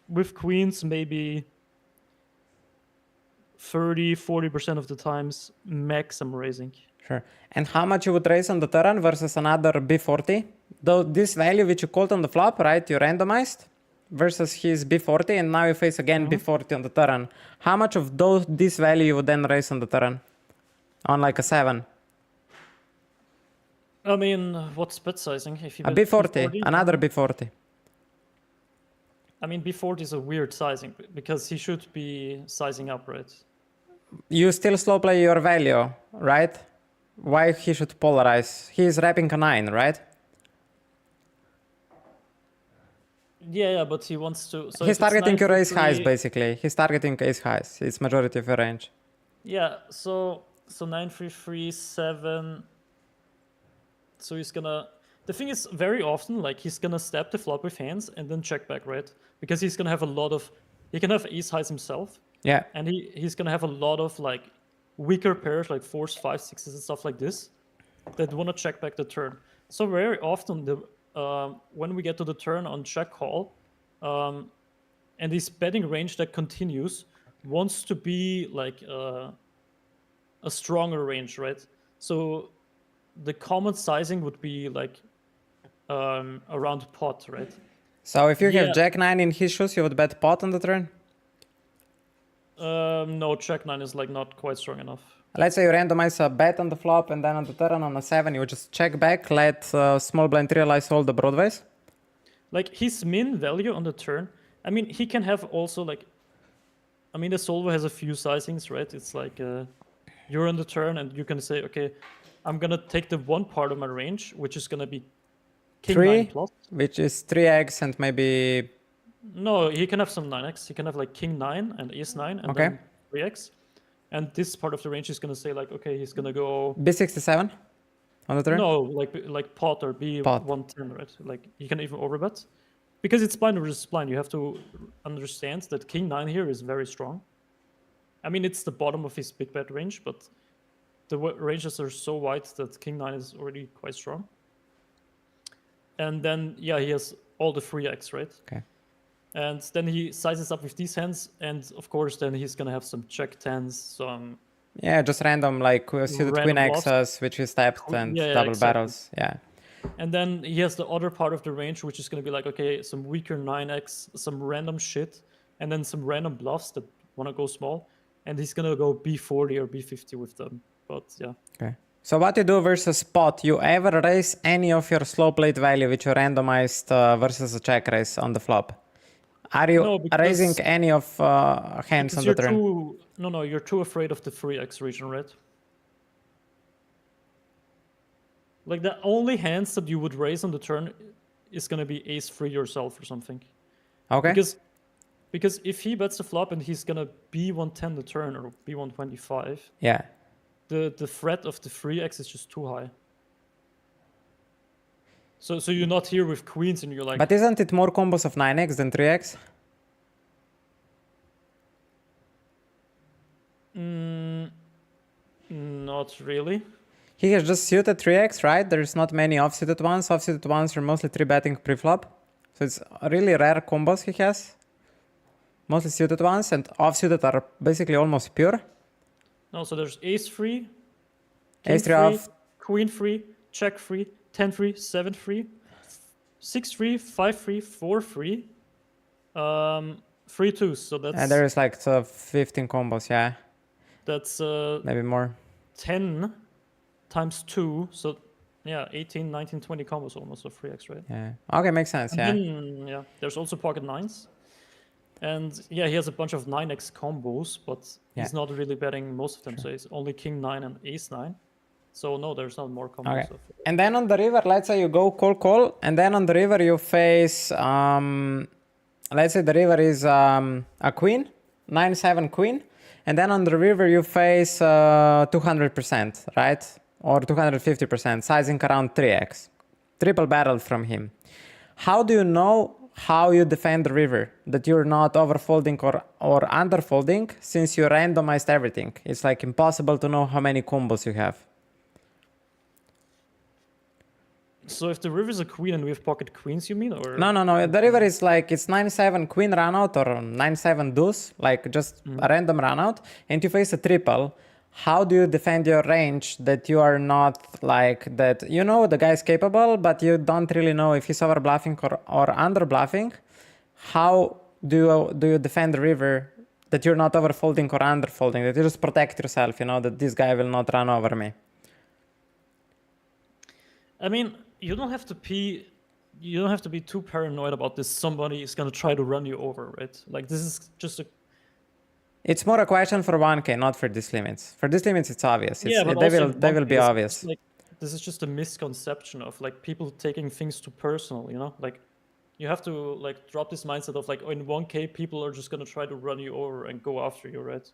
with queens, maybe 30-40% of the times max I'm raising. Sure. And how much you would raise on the turn versus another B40? Though this value which you called on the flop, right? You randomized versus his B40, and now you face again B40 on the turn. How much of this value you would then raise on the turn? On like a 7? I mean, what's bet sizing? If you A bet B40, another B40. I mean, B40 is a weird sizing because he should be sizing up, right? You still slow play your value, right? Why he should polarize? He is wrapping a 9, right? Yeah, but he wants to. So He's if it's targeting your ace highs, 9-3-3 basically. He's targeting ace highs. It's majority of your range. Yeah, so 9-3-3-7. So he's gonna. The thing is, very often, like he's gonna step the flop with hands and then check back, right? Because he's gonna have a lot of. He can have ace highs himself, Yeah. and he's gonna have a lot of like weaker pairs like 4s, 5s, 6s, and stuff like this that wanna check back the turn. So very often, when we get to the turn on check call, and his betting range that continues wants to be like a stronger range, right? So the common sizing would be like around pot, right? So if you have Yeah. Jack 9 in his shoes, you would bet pot on the turn? No, check 9 is like not quite strong enough. Let's say you randomize a bet on the flop and then on the turn on a 7, you would just check back, let small blind realize all the broadways? Like his min value on the turn, I mean, he can have also like, I mean, the solver has a few sizings, right? It's like you're on the turn and you can say, okay, I'm gonna take the one part of my range, which is gonna be king 3, 9 plus. which is 3x and maybe... No, he can have some 9x. He can have like king 9 and ace 9 and then 3x. And this part of the range is gonna say like, okay, he's gonna go B67 on the turn? no, like pot or B110, right? Like he can even overbet. Because it's blind versus blind, you have to understand that king 9 here is very strong. I mean, it's the bottom of his big bet range, but the ranges are so wide that king 9 is already quite strong. And then, yeah, he has all the 3x, right? Okay. And then he sizes up with these hands, and of course, then he's gonna have some check 10s, some... Yeah, just random, like suited Random queen bluffs. X's, which is tapped, and Yeah, double exactly. barrels. Yeah. And then he has the other part of the range, which is going to be like, okay, some weaker 9x, some random shit, and then some random bluffs that want to go small. And he's going to go B40 or B50 with them. But yeah. Okay. So what you do versus pot, you ever raise any of your slow plate value which you randomized versus a check raise on the flop? Are you No, because- raising any of hands Because on you're the turn? you're too afraid of the 3x region, right? Like the only hands that you would raise on the turn is going to be ace-3 yourself or something. Okay. Because if he bets the flop and he's going to B110 the turn or B125, Yeah. the threat of the 3x is just too high. So you're not here with queens and you're like... But isn't it more combos of 9x than 3x? Not really. He has just suited 3x, right? There's not many offsuited ones. Offsuited ones are mostly 3-betting pre-flop. So it's really rare combos he has. Mostly suited ones, and offsuited are basically almost pure. No, so there's ace-3, Ace-3 king-3, off. queen-3, check-3, 10-3, 7-3, 6-3, 5-3, 4-3, 3-2. So that's... And there is like 15 combos, yeah. That's Maybe more. 10 times 2, so yeah, 18, 19, 20 combos almost of 3x, right? Yeah. Okay, makes sense, And yeah. then, yeah, there's also pocket 9s. And yeah, he has a bunch of 9x combos, but he's not really betting most of them. So it's only king 9 and ace 9. So no, there's not more combos. Okay. And then on the river, let's say you go call, and then on the river you face, let's say the river is a queen, 9-7 queen, and then on the river you face 200%, right? Or 250%, sizing around 3x. Triple barrel from him. How do you know how you defend the river? That you're not overfolding or underfolding, since you randomized everything. It's like impossible to know how many combos you have. So if the river is a queen and we have pocket queens, you mean? Or No. The river is like, it's 9-7 queen runout or 9-7 deuce, like just a random runout, and you face a triple. How do you defend your range that you are not like that? You know the guy is capable, but you don't really know if he's over bluffing or under bluffing. How do you defend the river that you're not over folding or under folding? That you just protect yourself, you know, that this guy will not run over me. I mean, you don't have to be too paranoid about this. Somebody is gonna try to run you over, right? Like this is just a... It's more a question for 1K, not for these limits. For these limits, it's obvious. Yeah, but they will be obvious. Like, this is just a misconception of like people taking things too personal, you know? Like you have to like drop this mindset of like, oh, in 1K people are just gonna try to run you over and go after you, right?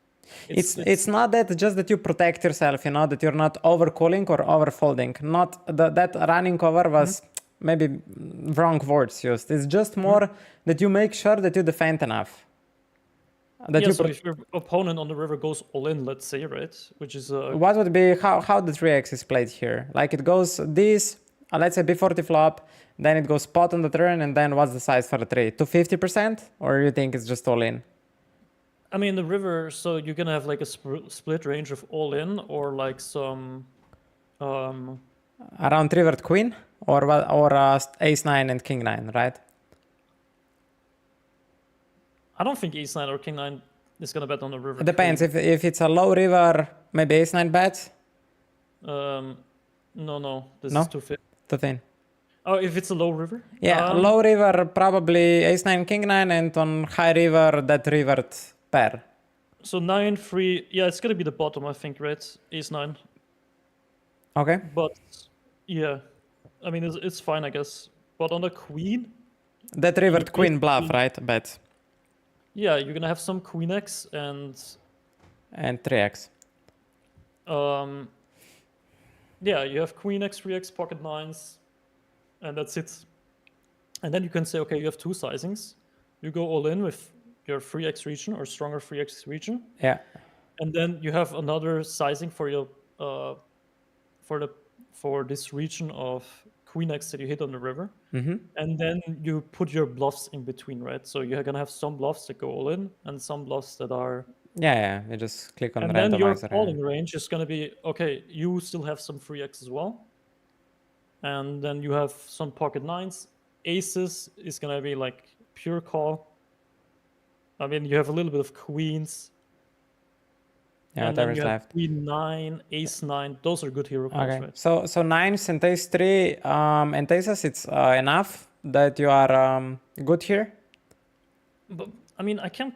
It's not that, just that you protect yourself, you know, that you're not overcooling or overfolding. Not that running over was maybe wrong words used. It's just more that you make sure that you defend enough. That yeah, you so if your opponent on the river goes all in, let's say, right, which is what would be how the 3x is played here? Like it goes this, let's say b40 flop, then it goes spot on the turn, and then what's the size for the 3? To 50%, or you think it's just all in? I mean, the river, so you're gonna have like a split range of all in or like some Around river queen, or what, or ace 9 and king 9, right? I don't think ace 9 or king 9 is gonna bet on the river. It depends. queen. If it's a low river, maybe ace 9 bets. No, this No? is too thin. Too thin. Oh, if it's a low river? Yeah, low river probably ace 9 king 9, and on high river that rivered pair. So 9 3, yeah, it's gonna be the bottom, I think, right? Ace 9. Okay. But yeah, I mean it's fine, I guess. But on the queen, That rivered queen bluff, basically- right? Bet. yeah, you're gonna have some queen X And 3x. yeah, you have queen X, 3X, pocket nines, and that's it. And then you can say, okay, you have two sizings. You go all in with your 3X region or stronger 3X region, Yeah. and then you have another sizing for your for this region of queen X that you hit on the river. And then you put your bluffs in between, right? So you're gonna have some bluffs that go all in and some bluffs that are. Yeah. You just click on And then your randomizer. calling range is gonna be okay. You still have some 3X as well, and then you have some pocket nines. Aces is gonna be like pure call. I mean, you have a little bit of queens. Yeah, And then whatever's you have left. queen 9, ace 9. Those are good hero calls, Okay. right? So nines and ace 3 and aces, it's enough that you are good here. But I mean, I can't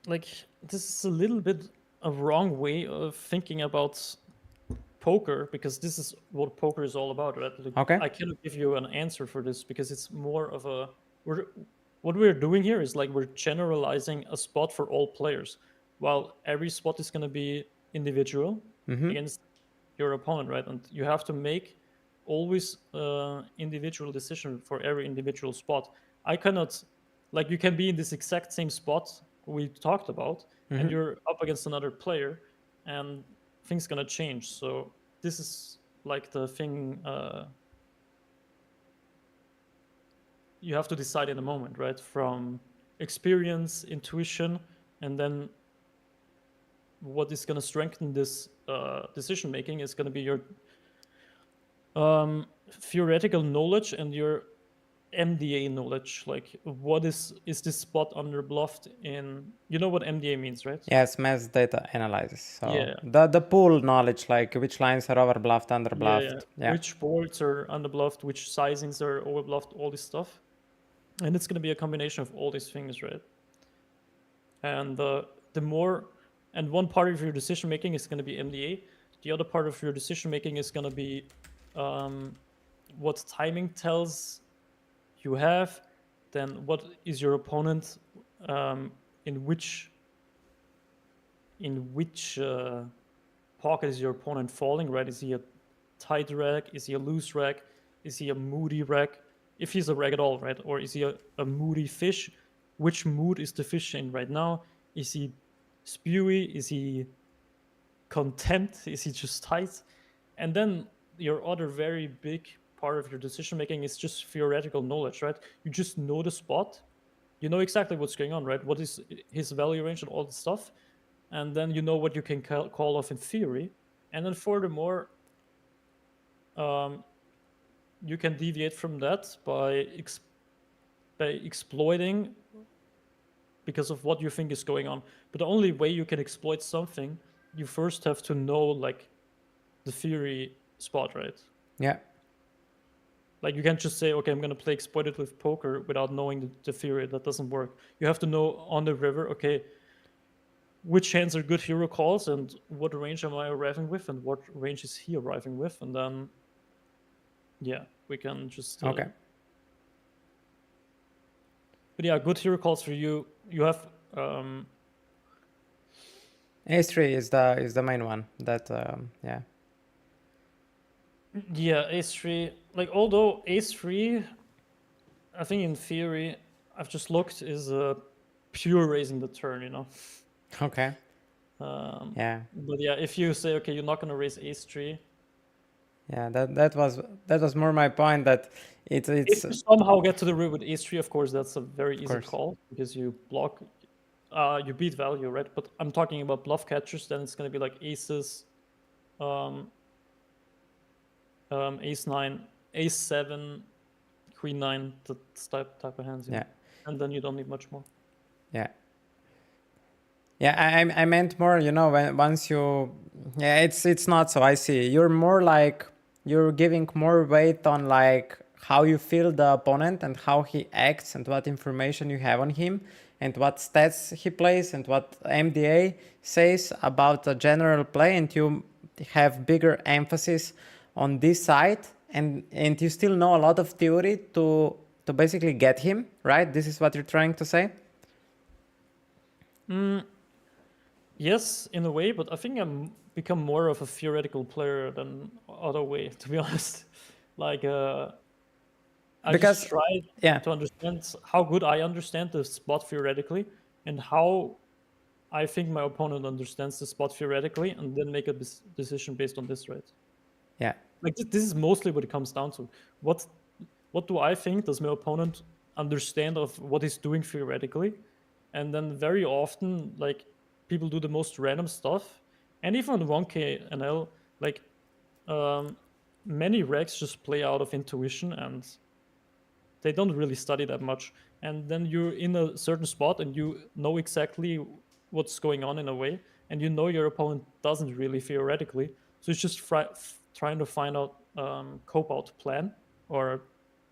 like this is a little bit a wrong way of thinking about poker because this is what poker is all about, right? Like, Okay. I cannot give you an answer for this because it's more of a what we're doing here is like we're generalizing a spot for all players, while every spot is going to be individual against your opponent, right? And you have to make always individual decision for every individual spot. I cannot like you can be in this exact same spot we talked about and you're up against another player and things gonna change. So this is like the thing you have to decide in the moment, right? From experience, intuition, and then what is going to strengthen this decision making is going to be your theoretical knowledge and your MDA knowledge. Like, what is this spot under bluffed in? You know what MDA means, right? Yes, mass data analysis. So Yeah. the pool knowledge, like which lines are over bluffed, under bluffed. Yeah. Which boards are under bluffed, which sizings are over bluffed, all this stuff. And it's going to be a combination of all these things, right? And the more, and one part of your decision making is going to be MDA. The other part of your decision making is going to be what timing tells you have. Then what is your opponent in which pocket is your opponent falling, right? Is he a tight rack? Is he a loose rack? Is he a moody rack? If he's a rack at all, right? Or is he a moody fish? Which mood is the fish in right now? Is he spewy? Is he content? Is he just tight? And then your other very big part of your decision making is just theoretical knowledge, right? You just know the spot. You know exactly what's going on, right? What is his value range and all the stuff. And then you know what you can call off in theory. And then furthermore, you can deviate from that by exploiting because of what you think is going on. But the only way you can exploit something, you first have to know like the theory spot, right? Yeah. Like you can't just say, okay, I'm going to play exploited with poker without knowing the theory. That doesn't work. You have to know on the river, okay, which hands are good hero calls and what range am I arriving with and what range is he arriving with. And then, yeah, we can just... Okay. But yeah, good hero calls for you. You have Ace3 is the main one that yeah. Yeah, Ace3. Like, although Ace3, I think in theory, I've just looked, is pure raising the turn, you know. Okay. Yeah. But yeah, if you say, okay, you're not gonna raise Ace3. Yeah, that was more my point, that it's If you somehow get to the root with Ace3, of course, that's a very easy course. call because you block, you beat value, right? But I'm talking about bluff catchers. Then it's gonna be like aces, ace9, ace7, queen9, that type of hands. Yeah. And then you don't need much more. Yeah. Yeah, I meant more, you know, when once you, yeah, it's not so. I see. You're more like, you're giving more weight on like how you feel the opponent and how he acts and what information you have on him and what stats he plays and what MDA says about the general play, and you have bigger emphasis on this side, and you still know a lot of theory to basically get him, right? This is what you're trying to say? Yes, in a way, but I think I'm become more of a theoretical player than other way, to be honest. Like, I Because, just try to understand how good I understand the spot theoretically and how I think my opponent understands the spot theoretically, and then make a decision based on this, right? Yeah. Like, this is mostly what it comes down to. What do I think does my opponent understand of what he's doing theoretically? And then very often, like, people do the most random stuff. And even on 1K NL, like, many regs just play out of intuition and they don't really study that much. And then you're in a certain spot and you know exactly what's going on in a way, and you know your opponent doesn't really theoretically. So it's just trying to find out cope out plan or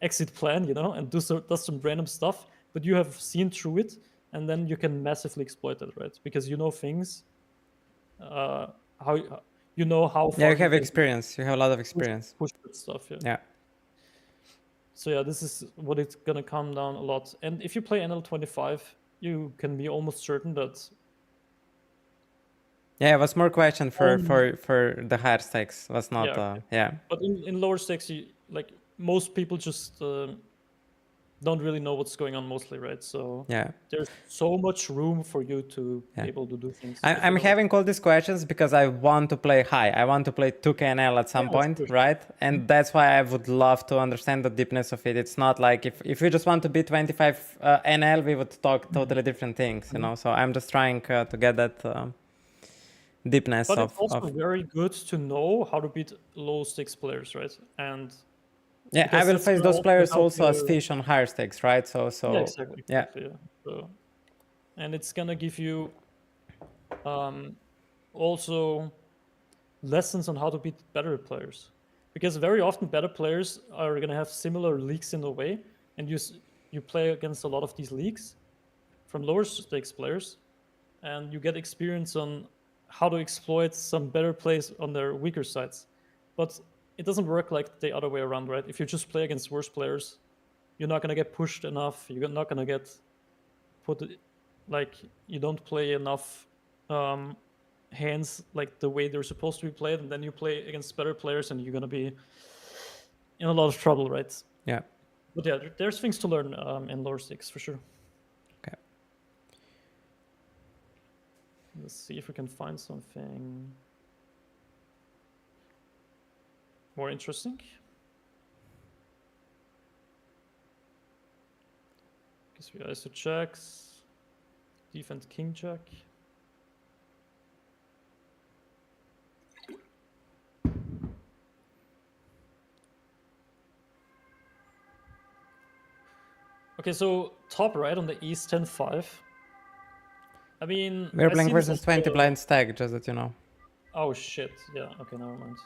exit plan, you know, and does some random stuff, but you have seen through it, and then you can massively exploit it, right? Because you know things, how you know how far Yeah, you have can experience. You have a lot of experience. push that stuff. Yeah. So yeah, this is what it's gonna come down a lot. And if you play NL25, you can be almost certain that. Yeah, it was more question for the higher stakes. Was not yeah. But in lower stakes, like most people just don't really know what's going on mostly, right? So yeah, there's so much room for you to be able to do things. I'm having all these questions because I want to play high. I want to play 2KNL at some point, right? And that's why I would love to understand the deepness of it. It's not like if we just want to be 25 NL, we would talk totally different things, you know? So I'm just trying to get that deepness but of... it's also very good to know how to beat low stakes players, right? And yeah, I will face those players also as fish on higher stakes, right? So yeah, exactly. Yeah. So, and it's gonna give you also lessons on how to beat better players, because very often better players are gonna have similar leagues in a way, and you play against a lot of these leagues from lower stakes players, and you get experience on how to exploit some better plays on their weaker sides. But it doesn't work like the other way around, right? If you just play against worse players, you're not gonna get pushed enough. You're not gonna get like, you don't play enough hands like the way they're supposed to be played, and then you play against better players and you're gonna be in a lot of trouble, right? Yeah. But yeah, there's things to learn in lower stakes for sure. Okay. Let's see if we can find something more interesting. Guess we ISO checks. Defense king check. Okay, so top right on the east 10-5. I mean, we're playing versus 20 blind stack, just that you know. Oh shit! Yeah. Okay, never mind.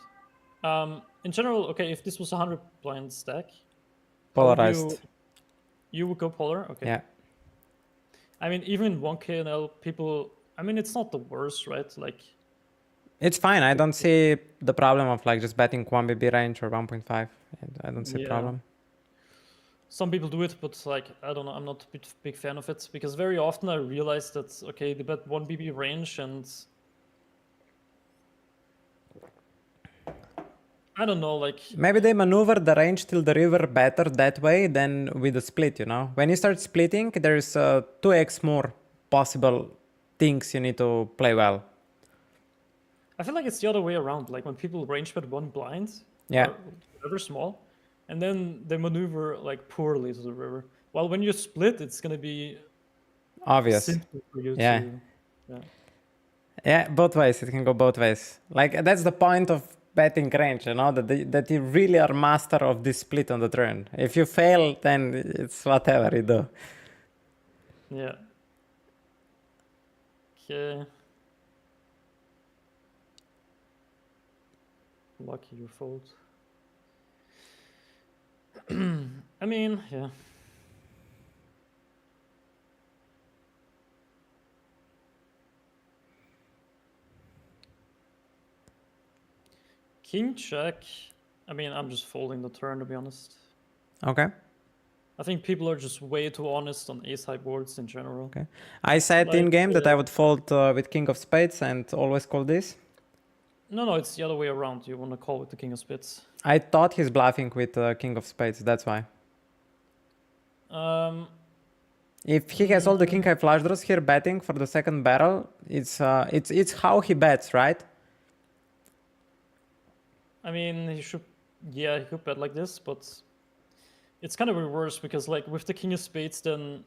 In general, okay, if this was 100 blind stack, polarized. You would go polar. Okay. Yeah. I mean, even in 1KNL, people. I mean, it's not the worst, right? Like. It's fine. I don't see the problem of like just betting 1BB range or 1.5. I don't see a problem. some people do it, but like, I don't know, I'm not a big fan of it, because very often I realize that, okay, they bet 1 BB range, and I don't know, like... Maybe they maneuver the range till the river better that way than with the split, you know? When you start splitting, there's 2x more possible things you need to play well. I feel like it's the other way around, like when people range bet 1 blind, Yeah. or whatever small, and then they maneuver like poorly to the river. While when you split, it's gonna be Obvious. simple for you Yeah. to... Yeah, both ways. It can go both ways. Like, that's the point of betting range, you know, that you really are master of this split on the turn. If you fail, then it's whatever you do. Yeah. Okay. Lucky your fault. I mean, yeah. King check. I mean, I'm just folding the turn, to be honest. Okay. I think people are just way too honest on ace-high boards in general. Okay. I said Like, in-game that I would fold with King of Spades and always call this. No, it's the other way around. You want to call with the King of Spades. I thought he's bluffing with King of Spades, that's why. If he has all the king high flush draws here betting for the second barrel, it's how he bets, right? I mean, he could bet like this, but it's kind of reverse, because like with the King of Spades, then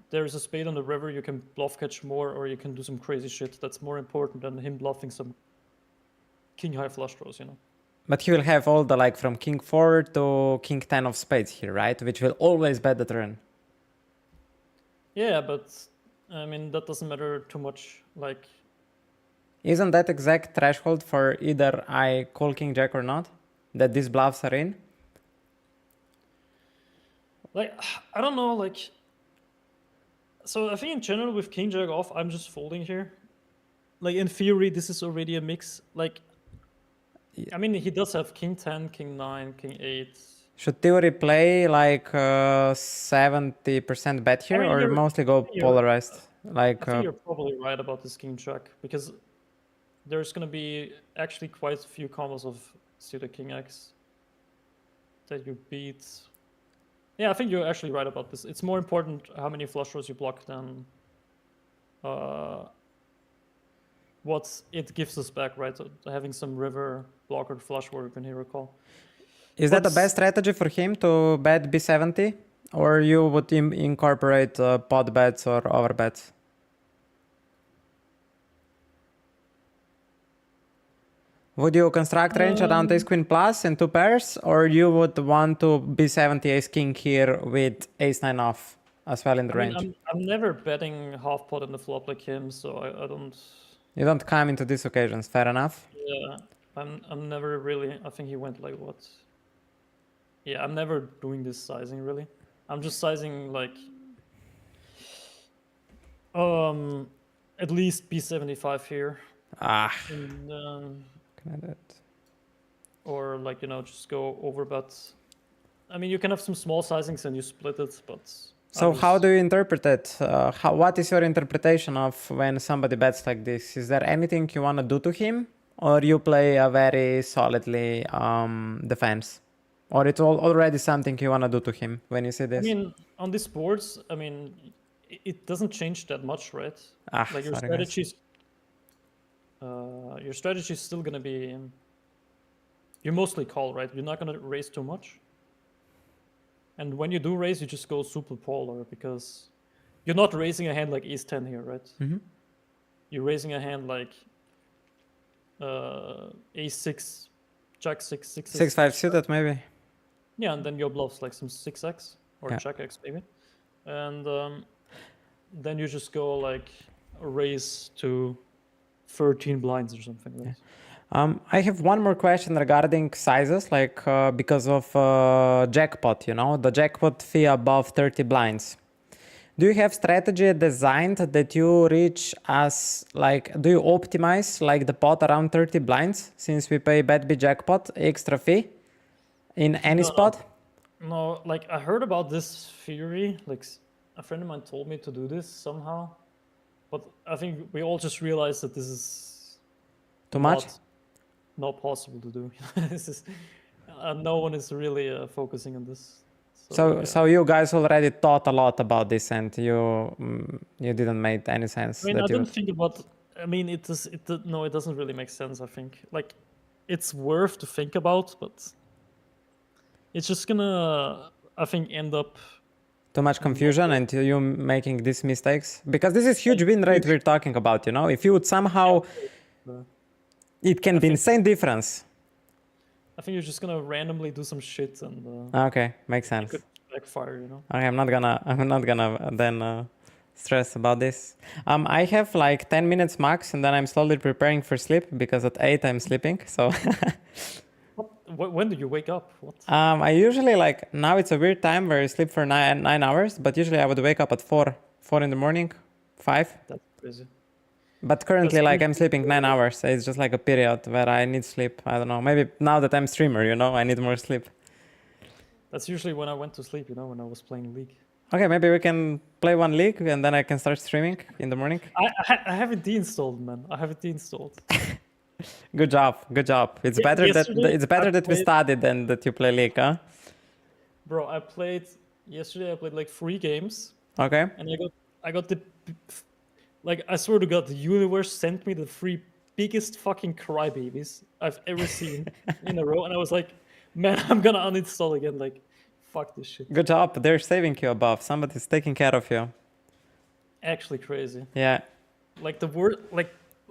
there's a spade on the river, you can bluff catch more, or you can do some crazy shit that's more important than him bluffing some king high flush draws, you know. But he will have all the, like, from king 4 to king 10 of spades here, right? Which will always bet the turn. Yeah, but I mean, that doesn't matter too much. Like, Isn't that exact threshold for either I call king jack or not? That these bluffs are in? like I don't know, like, so I think in general with king jack off, I'm just folding here. Like, in theory, this is already a mix. Like, I mean, he does have king 10, king 9, king 8. Should theory play like 70% bet here, I mean, or mostly go polarized? Like, I think you're probably right about this king check, because there's going to be actually quite a few combos of suited king x that you beat. Yeah, I think you're actually right about this. It's more important how many flush draws you block than what it gives us back, right? So having some river blocker flush work in hero call. is that the best strategy for him to bet b70? Or you would incorporate pot bets or over bets? Would you construct range around ace queen plus and 2 pairs, or you would want to b70 ace king here with ace 9 off as well in the range? I'm never betting half pot in the flop like him, so I don't. You don't come into these occasions, fair enough. Yeah, I'm never really. I think he went like what? Yeah, I'm never doing this sizing really. I'm just sizing like at least b75 here. And, can I do it? or like, you know, just go over bets. I mean, you can have some small sizings and you split it, but so how do you interpret it? What is your interpretation of when somebody bets like this? Is there anything you want to do to him, or you play a very solidly defense? Or it's already something you want to do to him when you see this? I mean, on these boards, I mean, it doesn't change that much, right? Like your strategy is still gonna be, you mostly call, right? You're not gonna raise too much. And when you do raise, you just go super polar, because you're not raising a hand like ace 10 here, right? Mm-hmm. You're raising a hand like ace 6, jack 6, 6, 6 5 suited maybe. Yeah, and then your bluffs like some 6x or Yeah. check x maybe. And then you just go like raise to 13 blinds or something. Right? I have one more question regarding sizes, like because of jackpot, you know, the jackpot fee above 30 blinds. Do you have strategy designed that you reach as, like, do you optimize like the pot around 30 blinds, since we pay bet B jackpot extra fee in any spot? No, like I heard about this theory. Like a friend of mine told me to do this somehow, but I think we all just realized that this is Too much? not possible to do. This is no one is really focusing on this. So, yeah. so you guys already thought a lot about this, and you didn't make any sense I mean, that I you. don't think about. I mean, no, it doesn't really make sense. I think like it's worth to think about, but it's just gonna, I think, end up Too much confusion and you making these mistakes, because this is huge win rate we're talking about. You know, if you would somehow, it can be insane difference. I think you're just gonna randomly do some shit and Okay, makes it sense. could backfire, you know. Okay, I'm not gonna then stress about this. I have like 10 minutes max, and then I'm slowly preparing for sleep because at 8 I'm sleeping. So When do you wake up? What? I usually, like, now it's a weird time where I sleep for 9 hours, but usually I would wake up at 4 in the morning, 5. That's crazy. But currently, That's like, I'm sleeping 9 hours. It's just like a period where I need sleep. I don't know. Maybe now that I'm streamer, you know, I need more sleep. That's usually when I went to sleep, you know, when I was playing League. Okay, maybe we can play one league and then I can start streaming in the morning. I have it deinstalled, man. I have it deinstalled. Good job, good job. It's better that we studied than that you play league, huh? Bro, yesterday I played like 3 games. Okay. And I got the, like, I swear to God, the universe sent me the 3 biggest fucking crybabies I've ever seen in a row. And I was like, man, I'm gonna uninstall again. Like, fuck this shit. Good job. They're saving you above. Somebody's taking care of you. Actually crazy. Yeah. Like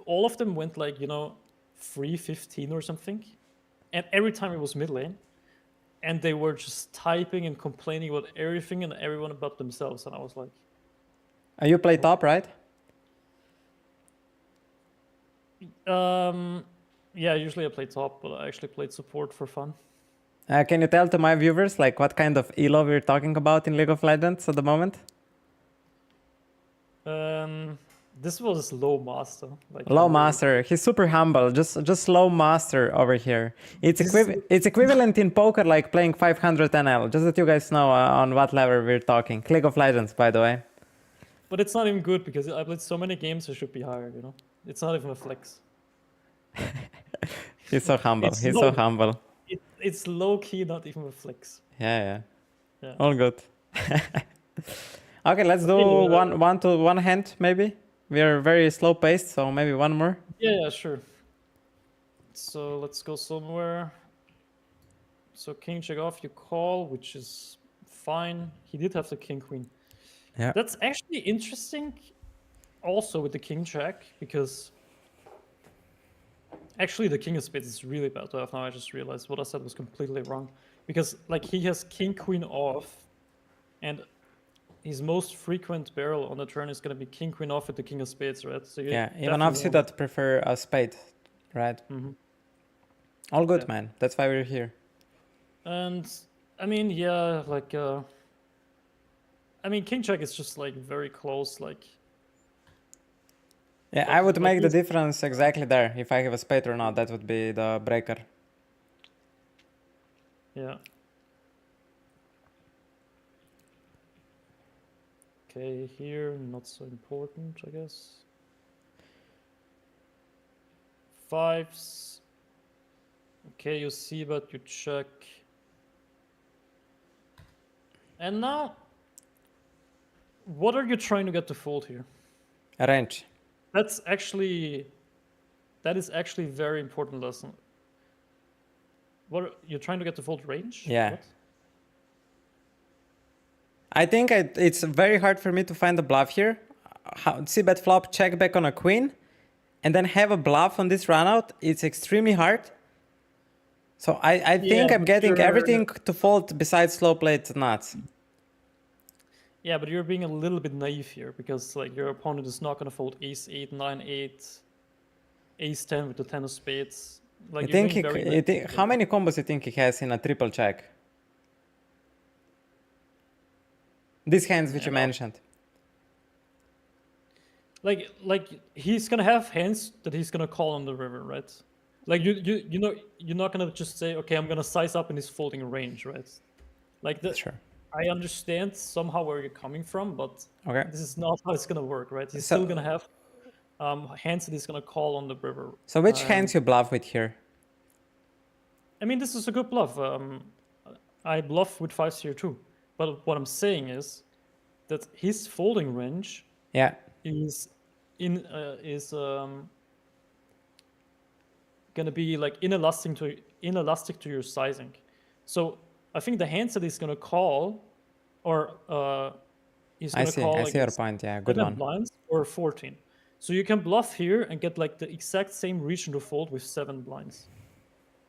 all of them went like, you know, 3-15 or something. And every time it was mid lane. And they were just typing and complaining about everything and everyone about themselves. And I was like, You play top, right? yeah, usually I play top, but I actually played support for fun. Can you tell to my viewers like what kind of elo we're talking about in League of Legends at the moment? This was low master. Like Low master. He's super humble. Just low master over here. It's equivalent in poker like playing 500 NL. Just that you guys know on what level we're talking. League of Legends, by the way. But it's not even good because I played so many games. I should be higher. You know, it's not even a flex. He's so humble. He's so humble. It's low key, not even a flex. Yeah. All good. Okay, let's do one hand maybe. We are very slow paced, so maybe one more. Yeah, sure. So let's go somewhere. So king check off, you call, which is fine. He did have the king queen. Yeah. That's actually interesting. Also with the king check, because actually the king of spades is really bad to have. Now I just realized what I said was completely wrong, because like he has king queen off, and his most frequent barrel on the turn is going to be king queen off with the king of spades, right? So yeah, even offsuit that prefer a spade, right? Mm-hmm. All good, man. That's why we're here. And I mean, yeah, like I mean, king check is just like very close, like. Yeah, I would make the difference exactly there. If I have a spade or not, that would be the breaker. Yeah. Okay, here, not so important, I guess. 5s. Okay, you see, but you check. And now, what are you trying to get to fold here? A range. That is actually very important lesson. What you're trying to get to fold range? Yeah. What? I think it's very hard for me to find a bluff here. See bet flop, check back on a queen, and then have a bluff on this runout. It's extremely hard. So I think I'm getting everything to fold besides slow played nuts. Yeah, but you're being a little bit naive here because like your opponent is not going to fold ace 8, 9, 8, ace 10 with the 10 of spades. Like, you think how many combos you think he has in a triple check? These hands which you mentioned. Like he's gonna have hands that he's gonna call on the river, right? Like you know, you're not gonna just say, okay, I'm gonna size up in his folding range, right? Like Sure. I understand somehow where you're coming from, but Okay. this is not how it's gonna work, right? He's So- still gonna have hands that he's gonna call on the river. So which hands you bluff with here? I mean, this is a good bluff. I bluff with 5s here too. But what I'm saying is that his folding range Yeah. is gonna be like inelastic to your sizing. So I think the hands that he's gonna call, or he's I gonna see. call I see your against point. Yeah, good 7 one. blinds or 14. So you can bluff here and get like the exact same region to fold with 7 blinds.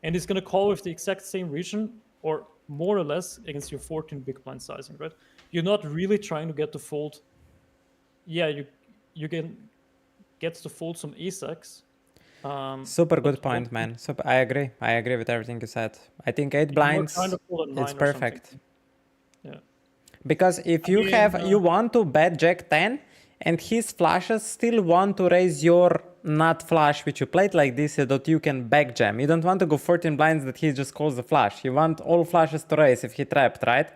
And he's gonna call with the exact same region, or more or less, against your 14 big blind sizing, right? You're not really trying to get to fold. Yeah, you can get to fold some ace-x. Super good but point, man. Super. I agree. I agree with everything you said. I think 8 you're blinds, trying to fold a 9 it's or perfect. something. Yeah. Because if I you mean, have, you want to bet Jack 10, and his flushes still want to raise your nut flush, which you played like this, so that you can back jam. You don't want to go 14 blinds that he just calls the flush. You want all flushes to raise if he trapped, right?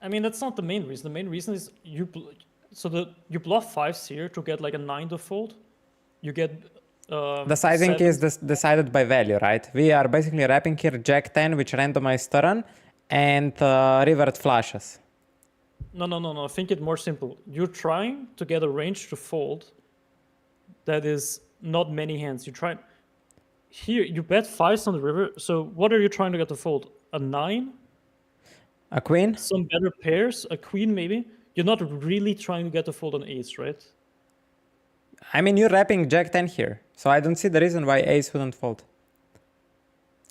I mean, that's not the main reason. The main reason is you bluff 5s here to get like a 9 to fold. You get The sizing is decided by value, right? We are basically wrapping here Jack 10, which randomized turn, and revert flushes. No. Think it more simple. You're trying to get a range to fold that is not many hands. You try here. You bet 5s on the river. So what are you trying to get to fold? A 9? A queen? Some better pairs? A queen maybe? You're not really trying to get to fold an ace, right? I mean, you're wrapping Jack 10 here, so I don't see the reason why ace wouldn't fold.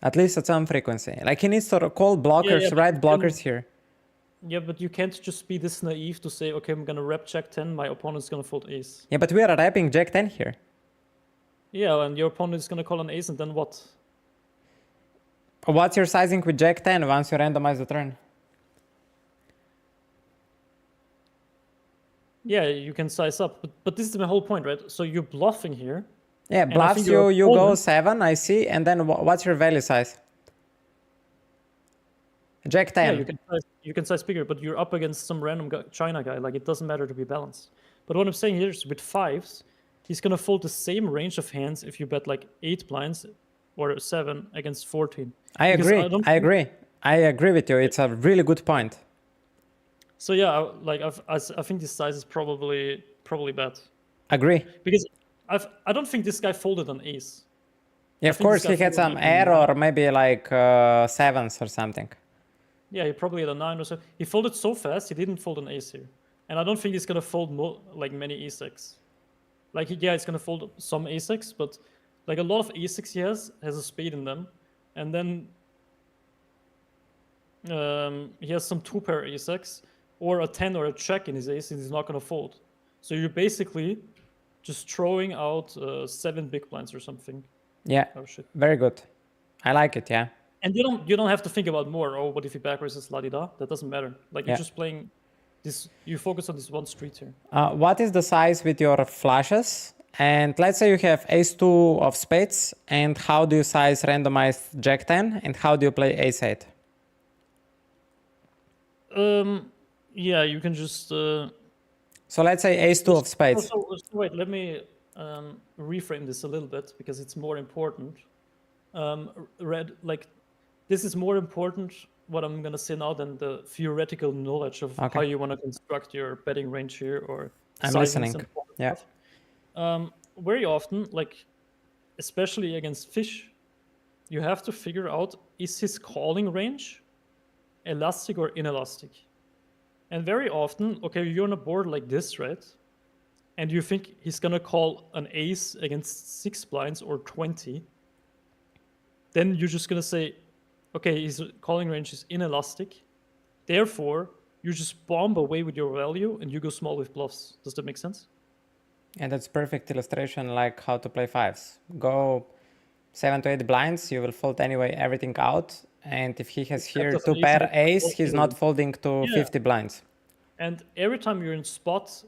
At least at some frequency. Like, he needs to call blockers, right blockers here. Yeah, but you can't just be this naive to say, okay, I'm gonna rep Jack 10, my opponent's gonna fold ace. Yeah, but we are wrapping Jack 10 here. Yeah, and your opponent is gonna call an ace, and then what? What's your sizing with Jack 10 once you randomize the turn? Yeah, you can size up, but this is my whole point, right? So you're bluffing here. Yeah, And I bluffs think your you go opponent- 7, I see, and then what's your value size? Jack 10. Yeah, you can size bigger, but you're up against some random China guy. Like, it doesn't matter to be balanced. But what I'm saying here is with 5s, he's gonna fold the same range of hands if you bet like 8 blinds or 7 against 14. I Because agree. I agree with you. It's a really good point. So yeah, I think this size is probably bad, Agree. because I don't think this guy folded an ace. Yeah, of think course this he guy had folded some like air a or maybe like 7s or something. Yeah, he probably had a 9 or so. He folded so fast, he didn't fold an ace here. And I don't think he's gonna fold like many ace-x. Like, he's gonna fold some ace-x, but like a lot of ace-x he has a spade in them. And then he has some 2-pair ace-x, or a 10 or a check in his ace, and he's not gonna fold. So you're basically just throwing out 7 big blinds or something. Yeah, Oh shit. very good. I like it, yeah. And you don't have to think about more. Oh, what if he back raises la di da? That doesn't matter. Like, Yeah. you're just playing this. You focus on this one street here. What is the size with your flushes? And let's say you have ace-2 of spades, and how do you size randomized Jack 10, and how do you play ace-8? Yeah, you can just. So let's say ace-2 of spades. So wait, let me reframe this a little bit, because it's more important. This is more important, what I'm gonna say now, than the theoretical knowledge of Okay. how you want to construct your betting range here, or I'm sizings listening. and all that Yeah. stuff. Very often, like especially against fish, you have to figure out, is his calling range elastic or inelastic? And very often, okay, you're on a board like this, right? And you think he's gonna call an ace against 6 blinds or 20. Then you're just gonna say, okay, his calling range is inelastic. Therefore, you just bomb away with your value and you go small with bluffs. Does that make sense? And that's perfect illustration like how to play 5s. Go 7 to 8 blinds, you will fold anyway everything out. And if he has here of an 2-pair ace, ace, he's not folding to Yeah. 50 blinds. And every time you're in spot,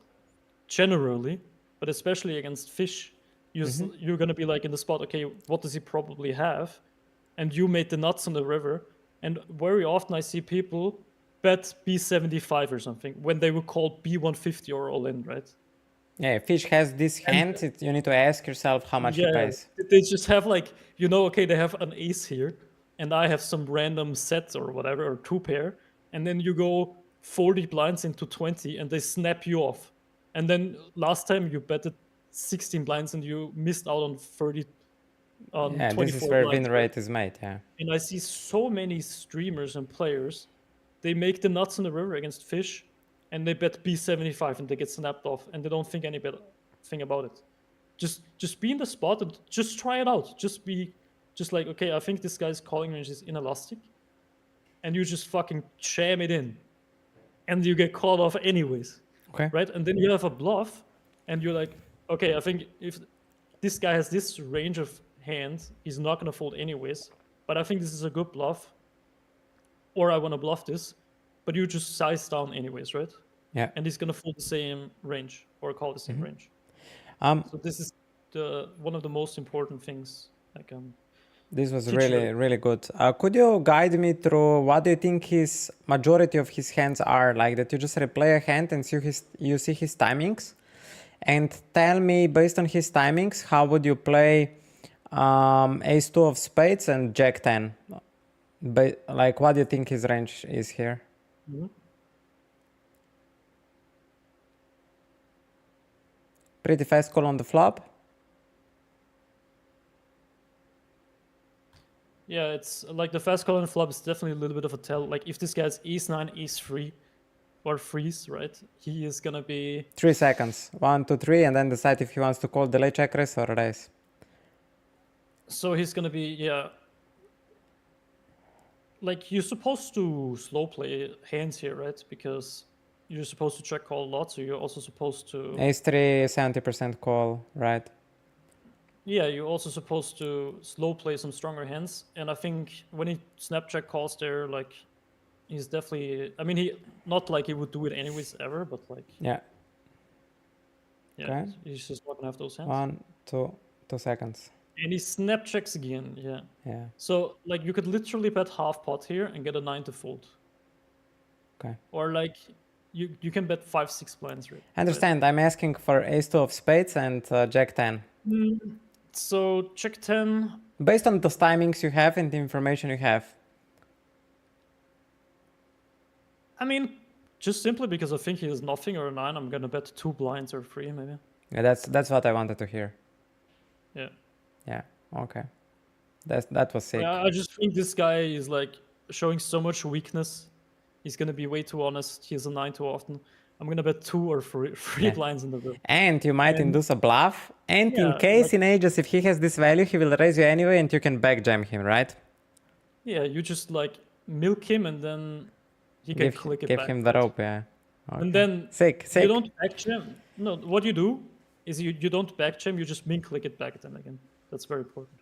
generally, but especially against fish, you're gonna be like in the spot, okay, what does he probably have? And you made the nuts on the river. And very often I see people bet b75 or something when they would call b150 or all in, right? Yeah, if fish has this hand, you need to ask yourself how much he Yeah, pays. they just have like, okay, they have an ace here, and I have some random set or whatever, or two pair, and then you go 40 blinds into 20, and they snap you off. And then last time you betted 16 blinds and you missed out on 30, on Yeah, this is 24 where blinds, win right? rate is made, yeah. And I see so many streamers and players, they make the nuts in the river against fish, and they bet b75 and they get snapped off, and they don't think any thing about it. Just be in the spot and just try it out. Just like, okay, I think this guy's calling range is inelastic, and you just fucking jam it in, and you get called off anyways, Okay. right? And then you have a bluff, and you're like, okay, I think if this guy has this range of hands, he's not gonna fold anyways. But I think this is a good bluff, or I want to bluff this, but you just size down anyways, right? Yeah. And he's gonna fold the same range or call the same range. So this is one of the most important things I can. This was teach really, you. really good. Could you guide me through what do you think his majority of his hands are? Like that you just replay a hand and you see his timings, and tell me based on his timings, how would you play ace 2 of spades and jack 10? But like, what do you think his range is here? Pretty fast call on the flop. Yeah, it's like the fast call on the flop is definitely a little bit of a tell. Like if this guy's ace 9, ace 3, or freeze, right? He is gonna be 3 seconds. 1, 2, 3, and then decide if he wants to call delay check raise or raise. so he's gonna be, yeah. Like you're supposed to slow play hands here, right? Because you're supposed to check call a lot, so you're also supposed to. Ace 3, 70% call, right? Yeah, you're also supposed to slow play some stronger hands. And I think when he snap check calls there, like he's definitely. I mean, he not like he would do it anyways ever, but like Yeah. yeah, Okay. he's just not gonna have those hands. 1, 2 seconds. And he snap checks again, yeah. Yeah. So like you could literally bet half pot here and get a 9 to fold. Okay. Or like you can bet 5-6 blinds, right? I understand. I'm asking for ace 2 of spades and jack 10. So check 10. Based on those timings you have and the information you have. I mean, just simply because I think he has nothing or a 9, I'm gonna bet 2 blinds or 3 maybe. Yeah, that's what I wanted to hear. Yeah. Yeah. Okay. That was sick. Yeah, I just think this guy is like showing so much weakness. He's gonna be way too honest. He has a 9 too often. I'm gonna bet 2 or 3 Yeah. blinds in the river. And you might induce a bluff. And in Yeah, case in ages, if he has this value, he will raise you anyway, and you can back jam him, right? Yeah, you just like milk him and then he can click it give back. him the rope, yeah. Okay. And then sick. you don't back jam. No, what you do is you don't back jam, you just min click it back then again. That's very important.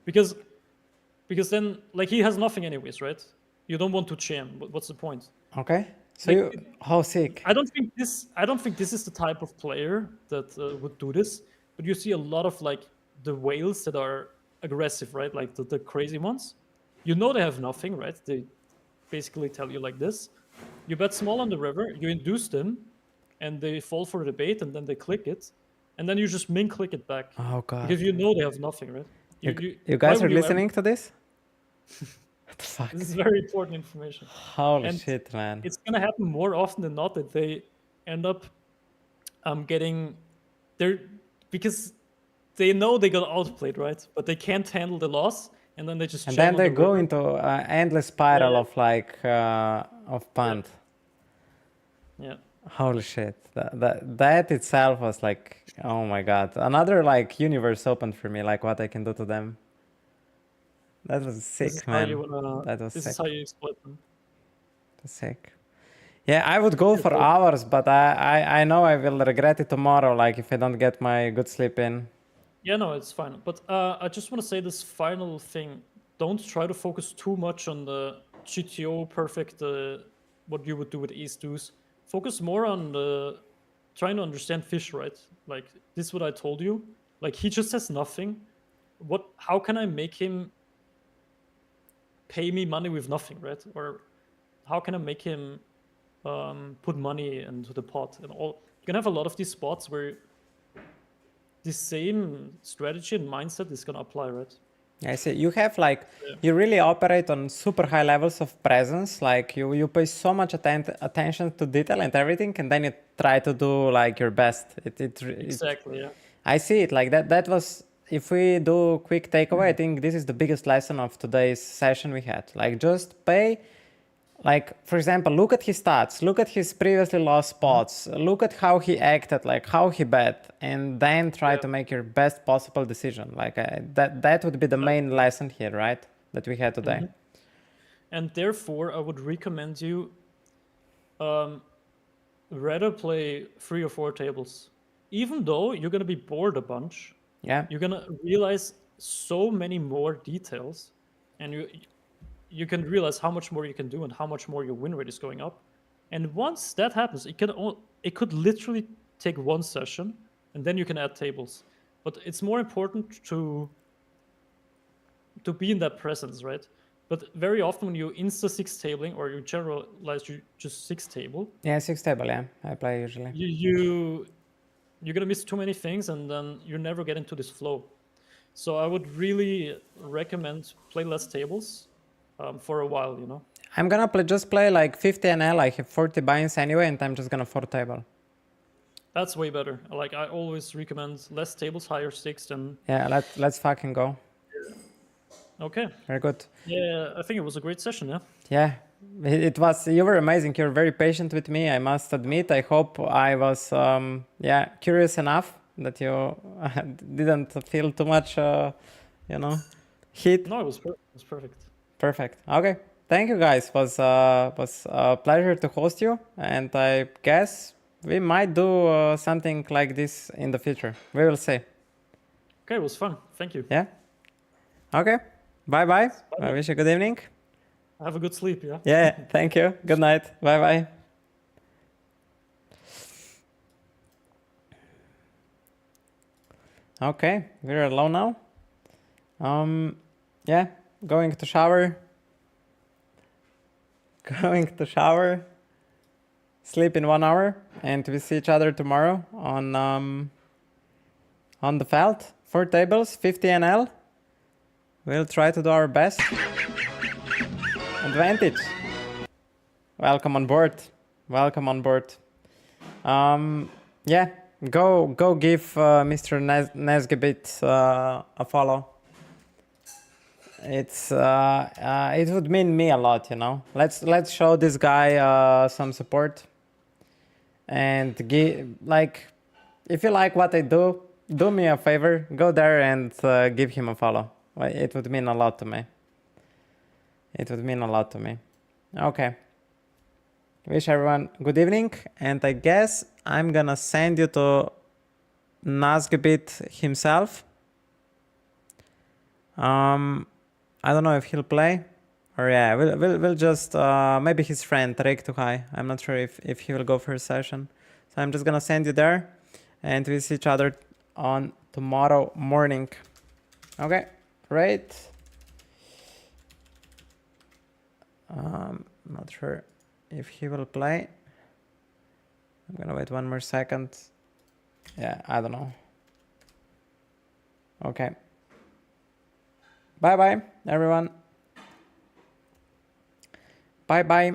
Because then like he has nothing anyways, right? You don't want to jam. What's the point? Okay. So how sick? I don't think this is the type of player that would do this. But you see a lot of like the whales that are aggressive, right? Like the crazy ones. You know they have nothing, right? They basically tell you like this. You bet small on the river, you induce them, and they fall for the bait, and then they click it, and then you just min click it back. Oh god. Because you know they have nothing, right? You guys are listening to this? What the fuck? This is very important information. Holy shit, man. It's gonna happen more often than not that they end up getting there because they know they got outplayed, right? But they can't handle the loss, and then they just And jam then on they the go river. into an endless spiral of like of punt. Yeah. Holy shit. That itself was like, oh my god. Another like universe opened for me, like what I can do to them. That was sick, man. That was this sick. is how you exploit them. That's sick. Yeah, I would go for hours, but I know I will regret it tomorrow, like if I don't get my good sleep in. Yeah, no, it's fine. But I just want to say this final thing. Don't try to focus too much on the GTO perfect, what you would do with ace deuce. Focus more on the trying to understand fish, right? Like, this is what I told you. Like, he just has nothing. How can I make him pay me money with nothing, right? Or how can I make him put money into the pot and all? You can have a lot of these spots where the same strategy and mindset is gonna apply, right? I see. You have like, you really operate on super high levels of presence. Like you pay so much attention to detail and everything, and then you try to do like your best. Exactly, yeah. I see it like that. That was, if we do quick takeaway, I think this is the biggest lesson of today's session we had. Like just pay, like for example, look at his stats, look at his previously lost spots, look at how he acted, like how he bet, and then try to make your best possible decision. Like that would be the main lesson here, right? That we had today. And therefore, I would recommend you rather play 3 or 4 tables. Even though you're going to be bored a bunch, Yeah. you're going to realize so many more details, and you can realize how much more you can do and how much more your win rate is going up. And once that happens, it could literally take one session, and then you can add tables. But it's more important to be in that presence, right? But very often when you insta 6 tabling or you generalize you just 6 table. Yeah, 6 table, yeah. I play usually. You're gonna miss too many things, and then you never get into this flow. So I would really recommend play less tables for a while, you know. I'm gonna just play like 50 NL. I have 40 buy-ins anyway, and I'm just gonna 4 table. That's way better. Like I always recommend less tables, higher stakes than. Yeah, let's fucking go. Okay. Very good. Yeah, I think it was a great session. Yeah. Yeah, it was. You were amazing. You're very patient with me, I must admit. I hope I was, curious enough that you didn't feel too much, heat. No, it was perfect. Perfect. Okay. Thank you, guys. Was a pleasure to host you, and I guess we might do something like this in the future. We will see. Okay, it was fun. Thank you. Yeah. Okay. Bye-bye. I wish you a good evening. Have a good sleep. Yeah. Yeah. Thank you. Good night. Bye-bye. Okay, we're alone now. Yeah, going to shower. Sleep in 1 hour, and we see each other tomorrow on the Feld. 4 tables, 50 NL. We'll try to do our best. Advantage. Welcome on board. Yeah, go give Mr. Nassgebiet a follow. It would mean me a lot, you know. Let's show this guy some support, and if you like what I do me a favor, go there and give him a follow. It would mean a lot to me. Okay. Wish everyone good evening, and I guess I'm gonna send you to nassgebiet himself. I don't know if he'll play, or yeah, we'll just maybe his friend Rick Tuhai. I'm not sure if he will go for a session, so I'm just gonna send you there, and we'll see each other on tomorrow morning. Okay, great. Not sure if he will play. I'm gonna wait 1 more second. Yeah, I don't know. Okay. Bye-bye, everyone. Bye-bye.